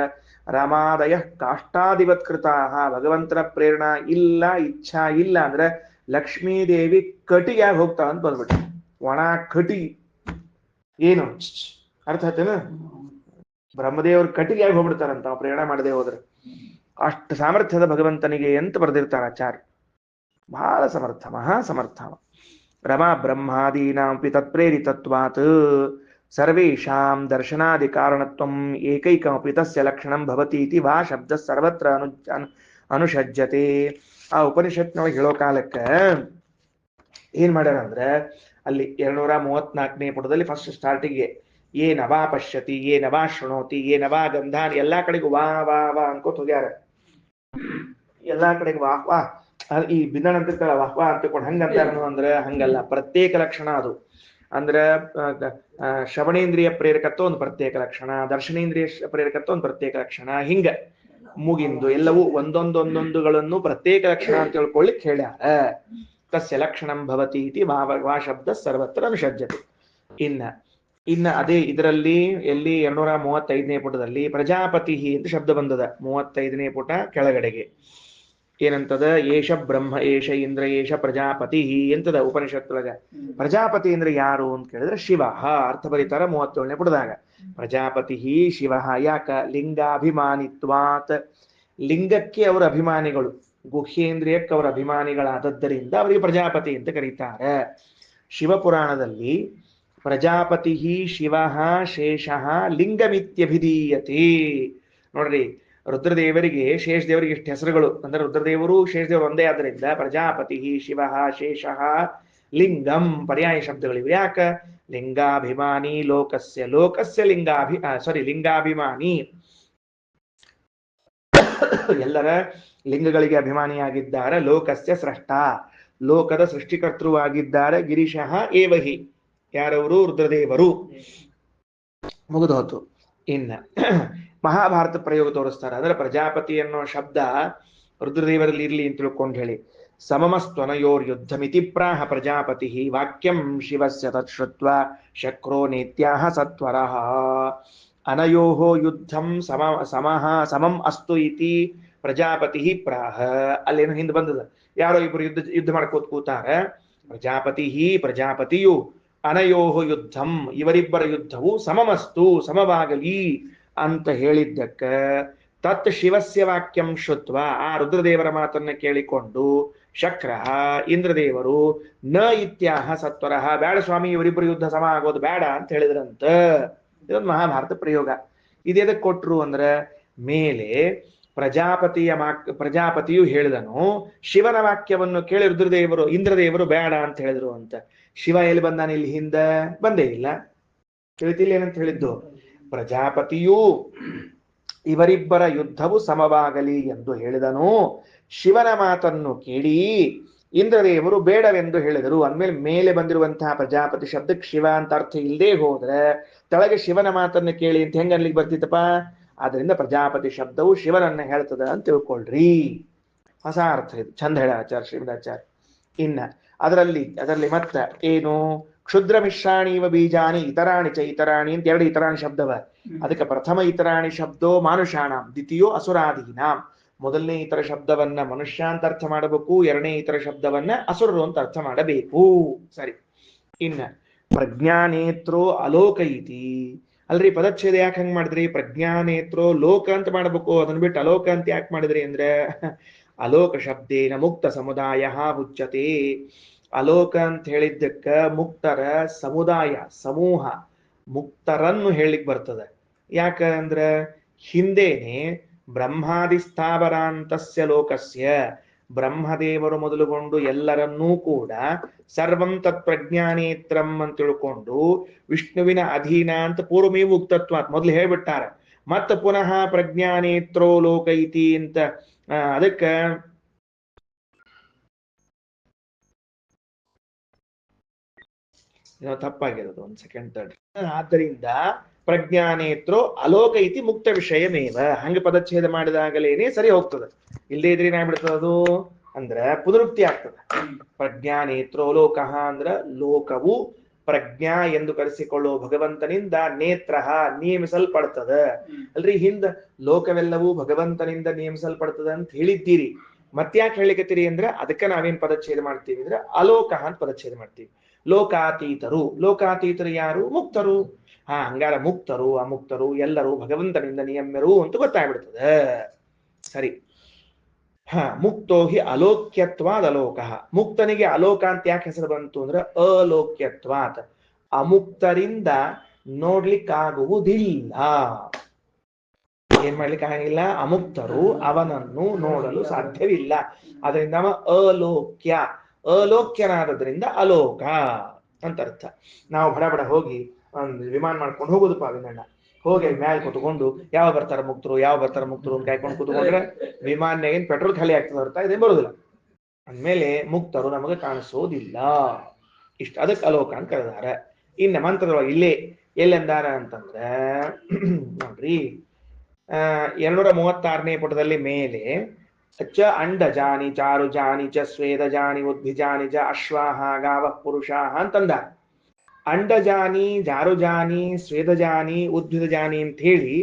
ರಾಮಾದಯ ಕಾಷ್ಟಾಧಿವತ್ಕೃತಾ. ಭಗವಂತನ ಪ್ರೇರಣಾ ಇಲ್ಲ, ಇಚ್ಛಾ ಇಲ್ಲ ಅಂದ್ರೆ ಲಕ್ಷ್ಮೀದೇವಿ ಕಟಿಯಾಗಿ ಹೋಗ್ತಾಳ ಅಂತ ಬಂದ್ಬಿಟ್ಟು, ಒಣ ಕಟಿ. ಏನು ಅರ್ಥ ಆಯ್ತೇನು? ಬ್ರಹ್ಮದೇವ್ರ ಕಟಿಯಾಗಿ ಹೋಗ್ಬಿಡ್ತಾರಂತ ಅವ ಪ್ರೇರಣಾ ಮಾಡದೆ ಹೋದ್ರೆ. ಅಷ್ಟು ಸಾಮರ್ಥ್ಯದ ಭಗವಂತನಿಗೆ ಅಂತ ಬರೆದಿರ್ತಾರ ಆಚಾರ್ಯ. ಬಹಳ ಸಮರ್ಥ, ಮಹಾ ಸಮರ್ಥ. ರಮಾ ಬ್ರಹ್ಮಾದೀನಾಂಪಿ ತತ್ಪ್ರೇರಿತತ್ವಾತ್ ಸರ್ವೇಷಾಂ ದರ್ಶನಾದಿ ಕಾರಣತ್ವಂ ಏಕೈಕಮಪಿ ತಸ್ಯ ಲಕ್ಷಣಂ ಭವತಿ ಇತಿ ವಾ ಶಬ್ದ ಸರ್ವತ್ರ ಅನುಷಜ್ಯತೆ. ಆ ಉಪನಿಷತ್ನೊಳಗೆ ಹೇಳೋ ಕಾಲಕ್ಕೆ ಏನ್ ಮಾಡ್ಯಾರ ಅಂದ್ರೆ, ಅಲ್ಲಿ 234ನೇ ಪುಟದಲ್ಲಿ ಫಸ್ಟ್ ಸ್ಟಾರ್ಟಿಗೆ ಏನವಾ ಪಶ್ಯತಿ, ಏನವಾ ಶೃಣೋತಿ, ಏನವಾ ಗಂಧಾನಿ, ಎಲ್ಲಾ ಕಡೆಗೂ ವಾ ವಾ ವಾ ಅನ್ಕೋತ ಹೋಗ್ಯಾರ. ಎಲ್ಲಾ ಕಡೆಗೂ ವಾಹ್ ವಾಹ್. ಈ ಬಿಂದಣ ಅಂತಿರ್ತಾರ ವಾಹ್ ವಾಹ್ ಅಂತಕೊಂಡು ಹಂಗಂತಾರನು ಅಂದ್ರೆ ಹಂಗಲ್ಲ, ಪ್ರತ್ಯೇಕ ಲಕ್ಷಣ ಅದು. ಅಂದ್ರ ಶ್ರವಣೇಂದ್ರಿಯ ಪ್ರೇರಕತ್ವ ಒಂದು ಪ್ರತ್ಯೇಕ ಲಕ್ಷಣ, ದರ್ಶನೇಂದ್ರಿಯ ಪ್ರೇರಕತ್ವ ಒಂದು ಪ್ರತ್ಯೇಕ ಲಕ್ಷಣ, ಹಿಂಗ ಮುಗಿಂದು ಎಲ್ಲವೂ ಒಂದೊಂದೊಂದೊಂದುಗಳನ್ನು ಪ್ರತ್ಯೇಕ ಲಕ್ಷಣ ಅಂತ ತಿಳ್ಕೊಳ್ಳಿಕ್ ಹೇಳ್ಯಾರ. ತಸ್ಯ ಲಕ್ಷಣಂ ಭವತಿ ಇತಿ ವಾ ಶಬ್ದ ಸರ್ವತ್ರ ಅನುಷಜ್ಯತೆ. ಇನ್ನ ಅದೇ ಇದರಲ್ಲಿ ಎಲ್ಲಿ 235ನೇ ಪುಟದಲ್ಲಿ ಪ್ರಜಾಪತಿ ಅಂತ ಶಬ್ದ ಬಂದದ. 35ನೇ ಪುಟ ಕೆಳಗಡೆಗೆ ಏನಂತದ, ಏಷ ಬ್ರಹ್ಮ ಏಷ ಇಂದ್ರ ಏಷ ಪ್ರಜಾಪತಿ ಎಂತದ ಉಪನಿಷತ್ತೊಳಗ. ಪ್ರಜಾಪತಿ ಅಂದ್ರೆ ಯಾರು ಅಂತ ಕೇಳಿದ್ರೆ ಶಿವ. ಅರ್ಥ ಬರೀತಾರ 37ನೇ ಪುಟದಾಗ. ಪ್ರಜಾಪತಿ ಶಿವ. ಯಾಕ? ಲಿಂಗಾಭಿಮಾನಿತ್ವಾತ್. ಲಿಂಗಕ್ಕೆ ಅವರ ಅಭಿಮಾನಿಗಳು, ಗುಹ್ಯೇಂದ್ರಿಯಕ್ಕೆ ಅವರ ಅಭಿಮಾನಿಗಳಾದದ್ದರಿಂದ ಅವರಿಗೆ ಪ್ರಜಾಪತಿ ಅಂತ ಕರೀತಾರೆ. ಶಿವಪುರಾಣದಲ್ಲಿ ಪ್ರಜಾಪತಿ ಶಿವ ಶೇಷ ಲಿಂಗಮಿತ್ಯಭಿಧೀಯತೆ. ನೋಡ್ರಿ, ರುದ್ರದೇವರಿಗೆ ಶೇಷದೇವರಿಗೆ ಎಷ್ಟು ಹೆಸರುಗಳು ಅಂದ್ರೆ, ರುದ್ರದೇವರು ಶೇಷದೇವರು ಒಂದೇ ಆದ್ದರಿಂದ ಪ್ರಜಾಪತಿ ಶಿವ ಶೇಷ ಲಿಂಗಂ ಪರ್ಯಾಯ ಶಬ್ದಗಳಿವೆ. ಯಾಕ? ಲಿಂಗಾಭಿಮಾನಿ ಲೋಕಸ್ಯ, ಲೋಕಸ್ಯ ಲಿಂಗಾಭಿಮಾನಿ, ಎಲ್ಲರ ಲಿಂಗಗಳಿಗೆ ಅಭಿಮಾನಿಯಾಗಿದ್ದಾರೆ. ಲೋಕಸ್ಯ ಸ್ರಷ್ಟ, ಲೋಕದ ಸೃಷ್ಟಿಕರ್ತೃವಾಗಿದ್ದಾರೆ. ಗಿರೀಶಃ ಏವಹಿ, ಯಾರವರು? ರುದ್ರದೇವರು. ಮುಗಿದು ಹೋತು. ಇನ್ನ ಮಹಾಭಾರತ ಪ್ರಯೋಗ ತೋರಿಸ್ತಾರೆ. ಅಂದ್ರೆ ಪ್ರಜಾಪತಿ ಅನ್ನೋ ಶಬ್ದ ರುದ್ರದೇವರಲ್ಲಿ ಇರ್ಲಿ ಅಂತ ತಿಳ್ಕೊಂಡು ಹೇಳಿ. ಸಮಮಸ್ತ್ವನಯೋರ್ ಯುದ್ಧಮಿತಿ ಪ್ರಾಹ ಪ್ರಜಾಪತಿ ವಾಕ್ಯಂ ಶಿವಸ್ಯ ತತ್ಶ್ರುತ್ವ ಶಕ್ರೋ ನೇತ್ಯಾಹ ಸತ್ವರಃ. ಅನಯೋಃ ಯುದ್ಧಂ ಸಮಂ ಅಸ್ತು ಇತಿ ಪ್ರಜಾಪತಿ ಪ್ರಾಹ. ಅಲ್ಲೇನು ಹಿಂದೆ ಬಂದದ, ಯಾರೋ ಇಬ್ರು ಯುದ್ಧ ಮಾಡ್ಕೋತ ಕೂತಾರ. ಪ್ರಜಾಪತಿಯು ಅನಯೋಃ ಯುದ್ಧಂ, ಇವರಿಬ್ಬರ ಯುದ್ಧವು ಸಮಮಸ್ತು ಸಮವಾಗಲಿ ಅಂತ ಹೇಳಿದ್ದಕ್ಕ ತತ್ ಶಿವಸ್ಯ ವಾಕ್ಯಂ ಶ್ರುತ್ವ, ಆ ರುದ್ರದೇವರ ಮಾತನ್ನ ಕೇಳಿಕೊಂಡು ಶಕ್ರ ಇಂದ್ರದೇವರು ನ ಇತ್ಯಾಹ ಸತ್ವರಃ, ಬೇಡ ಸ್ವಾಮಿ ಇವರಿಬ್ಬರು ಯುದ್ಧ ಸಮ ಆಗೋದು ಬೇಡ ಅಂತ ಹೇಳಿದ್ರಂತ. ಇದೊಂದು ಮಹಾಭಾರತ ಪ್ರಯೋಗ. ಇದೆದಕ್ಕೆ ಕೊಟ್ರು ಅಂದ್ರೆ, ಮೇಲೆ ಪ್ರಜಾಪತಿಯು ಹೇಳಿದನು, ಶಿವನ ವಾಕ್ಯವನ್ನು ಕೇಳಿ ರುದ್ರದೇವರು ಇಂದ್ರದೇವರು ಬೇಡ ಅಂತ ಹೇಳಿದ್ರು ಅಂತ. ಶಿವ ಎಲ್ಲಿ ಬಂದಾನ? ಇಲ್ಲಿ ಹಿಂದೆ ಬಂದೇ ಇಲ್ಲ. ತಿಳಿತಿಲ್ಲ ಏನಂತ ಹೇಳಿದ್ದು? ಪ್ರಜಾಪತಿಯು ಇವರಿಬ್ಬರ ಯುದ್ಧವು ಸಮವಾಗಲಿ ಎಂದು ಹೇಳಿದನು. ಶಿವನ ಮಾತನ್ನು ಕೇಳಿ ಇಂದ್ರದೇವರು ಬೇಡವೆಂದು ಹೇಳಿದರು. ಅಂದ್ಮೇಲೆ ಮೇಲೆ ಬಂದಿರುವಂತಹ ಪ್ರಜಾಪತಿ ಶಬ್ದಕ್ಕೆ ಶಿವ ಅಂತ ಅರ್ಥ ಇಲ್ಲದೆ ಹೋದ್ರೆ ಕೆಳಗೆ ಶಿವನ ಮಾತನ್ನು ಕೇಳಿ ಅಂತ ಹೆಂಗ ಅಲ್ಲಿಗೆ ಬರ್ತಿತ್ತಪ್ಪ? ಆದ್ರಿಂದ ಪ್ರಜಾಪತಿ ಶಬ್ದವು ಶಿವನನ್ನ ಹೇಳ್ತದ ಅಂತ ತಿಳ್ಕೊಳ್ರಿ. ಹೊಸ ಅರ್ಥ ಇದು, ಚಂದ ಹೇಳ ಆಚಾರ್ಯ ಶ್ರೀಮದಾಚಾರ್ಯ. ಇನ್ನ ಅದರಲ್ಲಿ ಮತ್ತ ಏನು, ಕ್ಷುದ್ರ ಮಿಶ್ರಾಣೀವ ಬೀಜಾನಿ ಇತರಾಣಿ ಚ ಇತರಾಣಿ ಅಂತ 2 ಇತರಾಣಿ ಶಬ್ದವ. ಅದಕ್ಕೆ ಪ್ರಥಮ ಇತರಾಣಿ ಶಬ್ದೋ ಮಾನುಷಾಣಂ, ದ್ವಿತೀಯೋ ಅಸುರಾದೀನಾಂ. ಮೊದಲನೇ ಇತರ ಶಬ್ದವನ್ನ ಮನುಷ್ಯ ಅಂತ ಅರ್ಥ ಮಾಡಬೇಕು, 2ನೇ ಇತರ ಶಬ್ದವನ್ನ ಅಸುರರು ಅಂತ ಅರ್ಥ ಮಾಡಬೇಕು. ಸರಿ. ಇನ್ನ ಪ್ರಜ್ಞಾನೇತ್ರೋ ಅಲೋಕ ಇತಿ. ಅಲ್ರಿ ಪದಚ್ಛೇದ ಯಾಕೆ ಹಂಗ್ ಮಾಡಿದ್ರಿ? ಪ್ರಜ್ಞಾನೇತ್ರೋ ಲೋಕ ಅಂತ ಮಾಡ್ಬೇಕು, ಅದನ್ನ ಬಿಟ್ಟು ಅಲೋಕ ಅಂತ ಯಾಕೆ ಮಾಡಿದ್ರಿ ಅಂದ್ರೆ, ಅಲೋಕ ಶಬ್ದೇನ ಮುಕ್ತ ಸಮುದಾಯ ಉಚ್ಯತೆ. ಅಲೋಕ ಅಂತ ಹೇಳಿದ್ದಕ್ಕ ಮುಕ್ತರ ಸಮುದಾಯ ಸಮೂಹ ಮುಕ್ತರನ್ನು ಹೇಳಿಕ್ ಬರ್ತದೆ. ಯಾಕಂದ್ರ ಹಿಂದೇನೆ ಬ್ರಹ್ಮಾದಿ ಸ್ಥಾವರಾಂತಸ್ಯ ಲೋಕಸ್ಯ ಬ್ರಹ್ಮದೇವರು ಮೊದಲುಗೊಂಡು ಎಲ್ಲರನ್ನೂ ಕೂಡ ಸರ್ವಂ ತತ್ ಪ್ರಜ್ಞಾನೇತ್ರಂ ಅಂತ ತಿಳ್ಕೊಂಡು ವಿಷ್ಣುವಿನ ಅಧೀನ ಅಂತ ಪೂರ್ವಮೇವ ಉಕ್ತತ್ವಾತ್ ಮೊದಲು ಹೇಳ್ಬಿಟ್ಟಾರ. ಮತ್ತ ಪುನಃ ಪ್ರಜ್ಞಾನೇತ್ರೋ ಲೋಕ ಇತಿ ಅಂತ ಅದಕ್ಕ ತಪ್ಪಾಗಿರೋದು. ಒಂದ್ ಸೆಕೆಂಡ್ ತಡ್ರಿ. ಆದ್ದರಿಂದ ಪ್ರಜ್ಞಾನೇತ್ರೋ ಅಲೋಕ ಇತಿ ಮುಕ್ತ ವಿಷಯಮೇವ ಹಂಗ ಪದಚ್ಛೇದ ಮಾಡಿದಾಗಲೇನೆ ಸರಿ ಹೋಗ್ತದೆ. ಇಲ್ಲದೇ ಇದ್ರೆ ಏನಾಗ್ಬಿಡ್ತದ ಅದು ಅಂದ್ರ ಪುನರುಕ್ತಿ ಆಗ್ತದೆ. ಪ್ರಜ್ಞಾನೇತ್ರೋ ಲೋಕ ಅಂದ್ರ ಲೋಕವು ಪ್ರಜ್ಞಾ ಎಂದು ಕರೆಸಿಕೊಳ್ಳುವ ಭಗವಂತನಿಂದ ನೇತ್ರ ನಿಯಮಿಸಲ್ಪಡ್ತದ. ಅಲ್ರಿ ಹಿಂದ ಲೋಕವೆಲ್ಲವೂ ಭಗವಂತನಿಂದ ನಿಯಮಿಸಲ್ಪಡ್ತದ ಅಂತ ಹೇಳಿದ್ದೀರಿ. ಮತ್ತ್ಯಾಕೆ ಹೇಳಿಕತ್ತೀರಿ ಅಂದ್ರೆ ಅದಕ್ಕೆ ನಾವೇನ್ ಪದಚ್ಛೇದ ಮಾಡ್ತೀವಿ ಅಂದ್ರೆ ಅಲೋಕ ಅಂತ ಪದಚ್ಛೇದ ಮಾಡ್ತೀವಿ. ಲೋಕಾತೀತರು. ಲೋಕಾತೀತರು ಯಾರು? ಮುಕ್ತರು. ಹಂಗಾರ ಮುಕ್ತರು ಅಮುಕ್ತರು ಎಲ್ಲರೂ ಭಗವಂತನಿಂದ ನಿಯಮ್ಯರು ಅಂತ ಗೊತ್ತಾಗ್ಬಿಡ್ತದೆ. ಸರಿ. ಮುಕ್ತೋ ಹಿ ಅಲೋಕ್ಯತ್ವಾದ ಅಲೋಕ. ಮುಕ್ತನಿಗೆ ಅಲೋಕ ಅಂತ ಯಾಕೆ ಹೆಸರು ಬಂತು ಅಂದ್ರೆ ಅಲೋಕ್ಯತ್ವಾತ್ ಅಮುಕ್ತರಿಂದ ನೋಡ್ಲಿಕ್ಕಾಗುವುದಿಲ್ಲ. ಏನ್ ಮಾಡ್ಲಿಕ್ಕೆ ಆಗಿಲ್ಲ? ಅಮುಕ್ತರು ಅವನನ್ನು ನೋಡಲು ಸಾಧ್ಯವಿಲ್ಲ. ಅದರಿಂದ ಅವ ಅಲೋಕ್ಯ. ಅಲೋಕ್ಯನಾದ್ರಿಂದ ಅಲೋಕ ಅಂತ ಅರ್ಥ. ನಾವು ಬಡ ಬಡ ಹೋಗಿ ಒಂದು ವಿಮಾನ ಮಾಡ್ಕೊಂಡು ಹೋಗುದಪ್ಪ ವಿನಣ್ಣ. ಹೋಗಿ ಮ್ಯಾಲ ಕುತ್ಕೊಂಡು ಯಾವ ಬರ್ತಾರ ಮುಕ್ತರು ಅಂತ ಕಾಯ್ಕೊಂಡು ಕುತ್ಕೊಂಡ್ರೆ ವಿಮಾನ ಏನ್ ಪೆಟ್ರೋಲ್ ಖಾಲಿ ಆಗ್ತದೆ ಹೊರತಾ ಇದೇ ಬರುದಿಲ್ಲ. ಅಂದ್ಮೇಲೆ ಮುಕ್ತರು ನಮಗೆ ಕಾಣಿಸೋದಿಲ್ಲ. ಇಷ್ಟ ಅದಕ್ಕೆ ಅಲೋಕ ಅಂತ ಕರೆದಾರ. ಇನ್ನ ಮಂತ್ರದೊಳಗೆ ಇಲ್ಲೇ ಎಲ್ಲೆಂದಾರ ಅಂತಂದ್ರೆ ನೋಡ್ರಿ 236ನೇ ಪುಟದಲ್ಲಿ ಮೇಲೆ ಚ ಅಂಡಜಾನಿ ಚಾರುಜಾನಿ ಚ ಸ್ವೇದಜಾನಿ ಉದ್ಭಿಜಾನಿ ಚ ಅಶ್ವಾಹ ಗಾವ ಪುರುಷಾಹ ಅಂತಂದ. ಅಂಡಜಾನಿ ಜಾರುಜಾನಿ ಸ್ವೇದಜಾನಿ ಉದ್ಭಿದಜಾನಿ ಅಂತ ಹೇಳಿ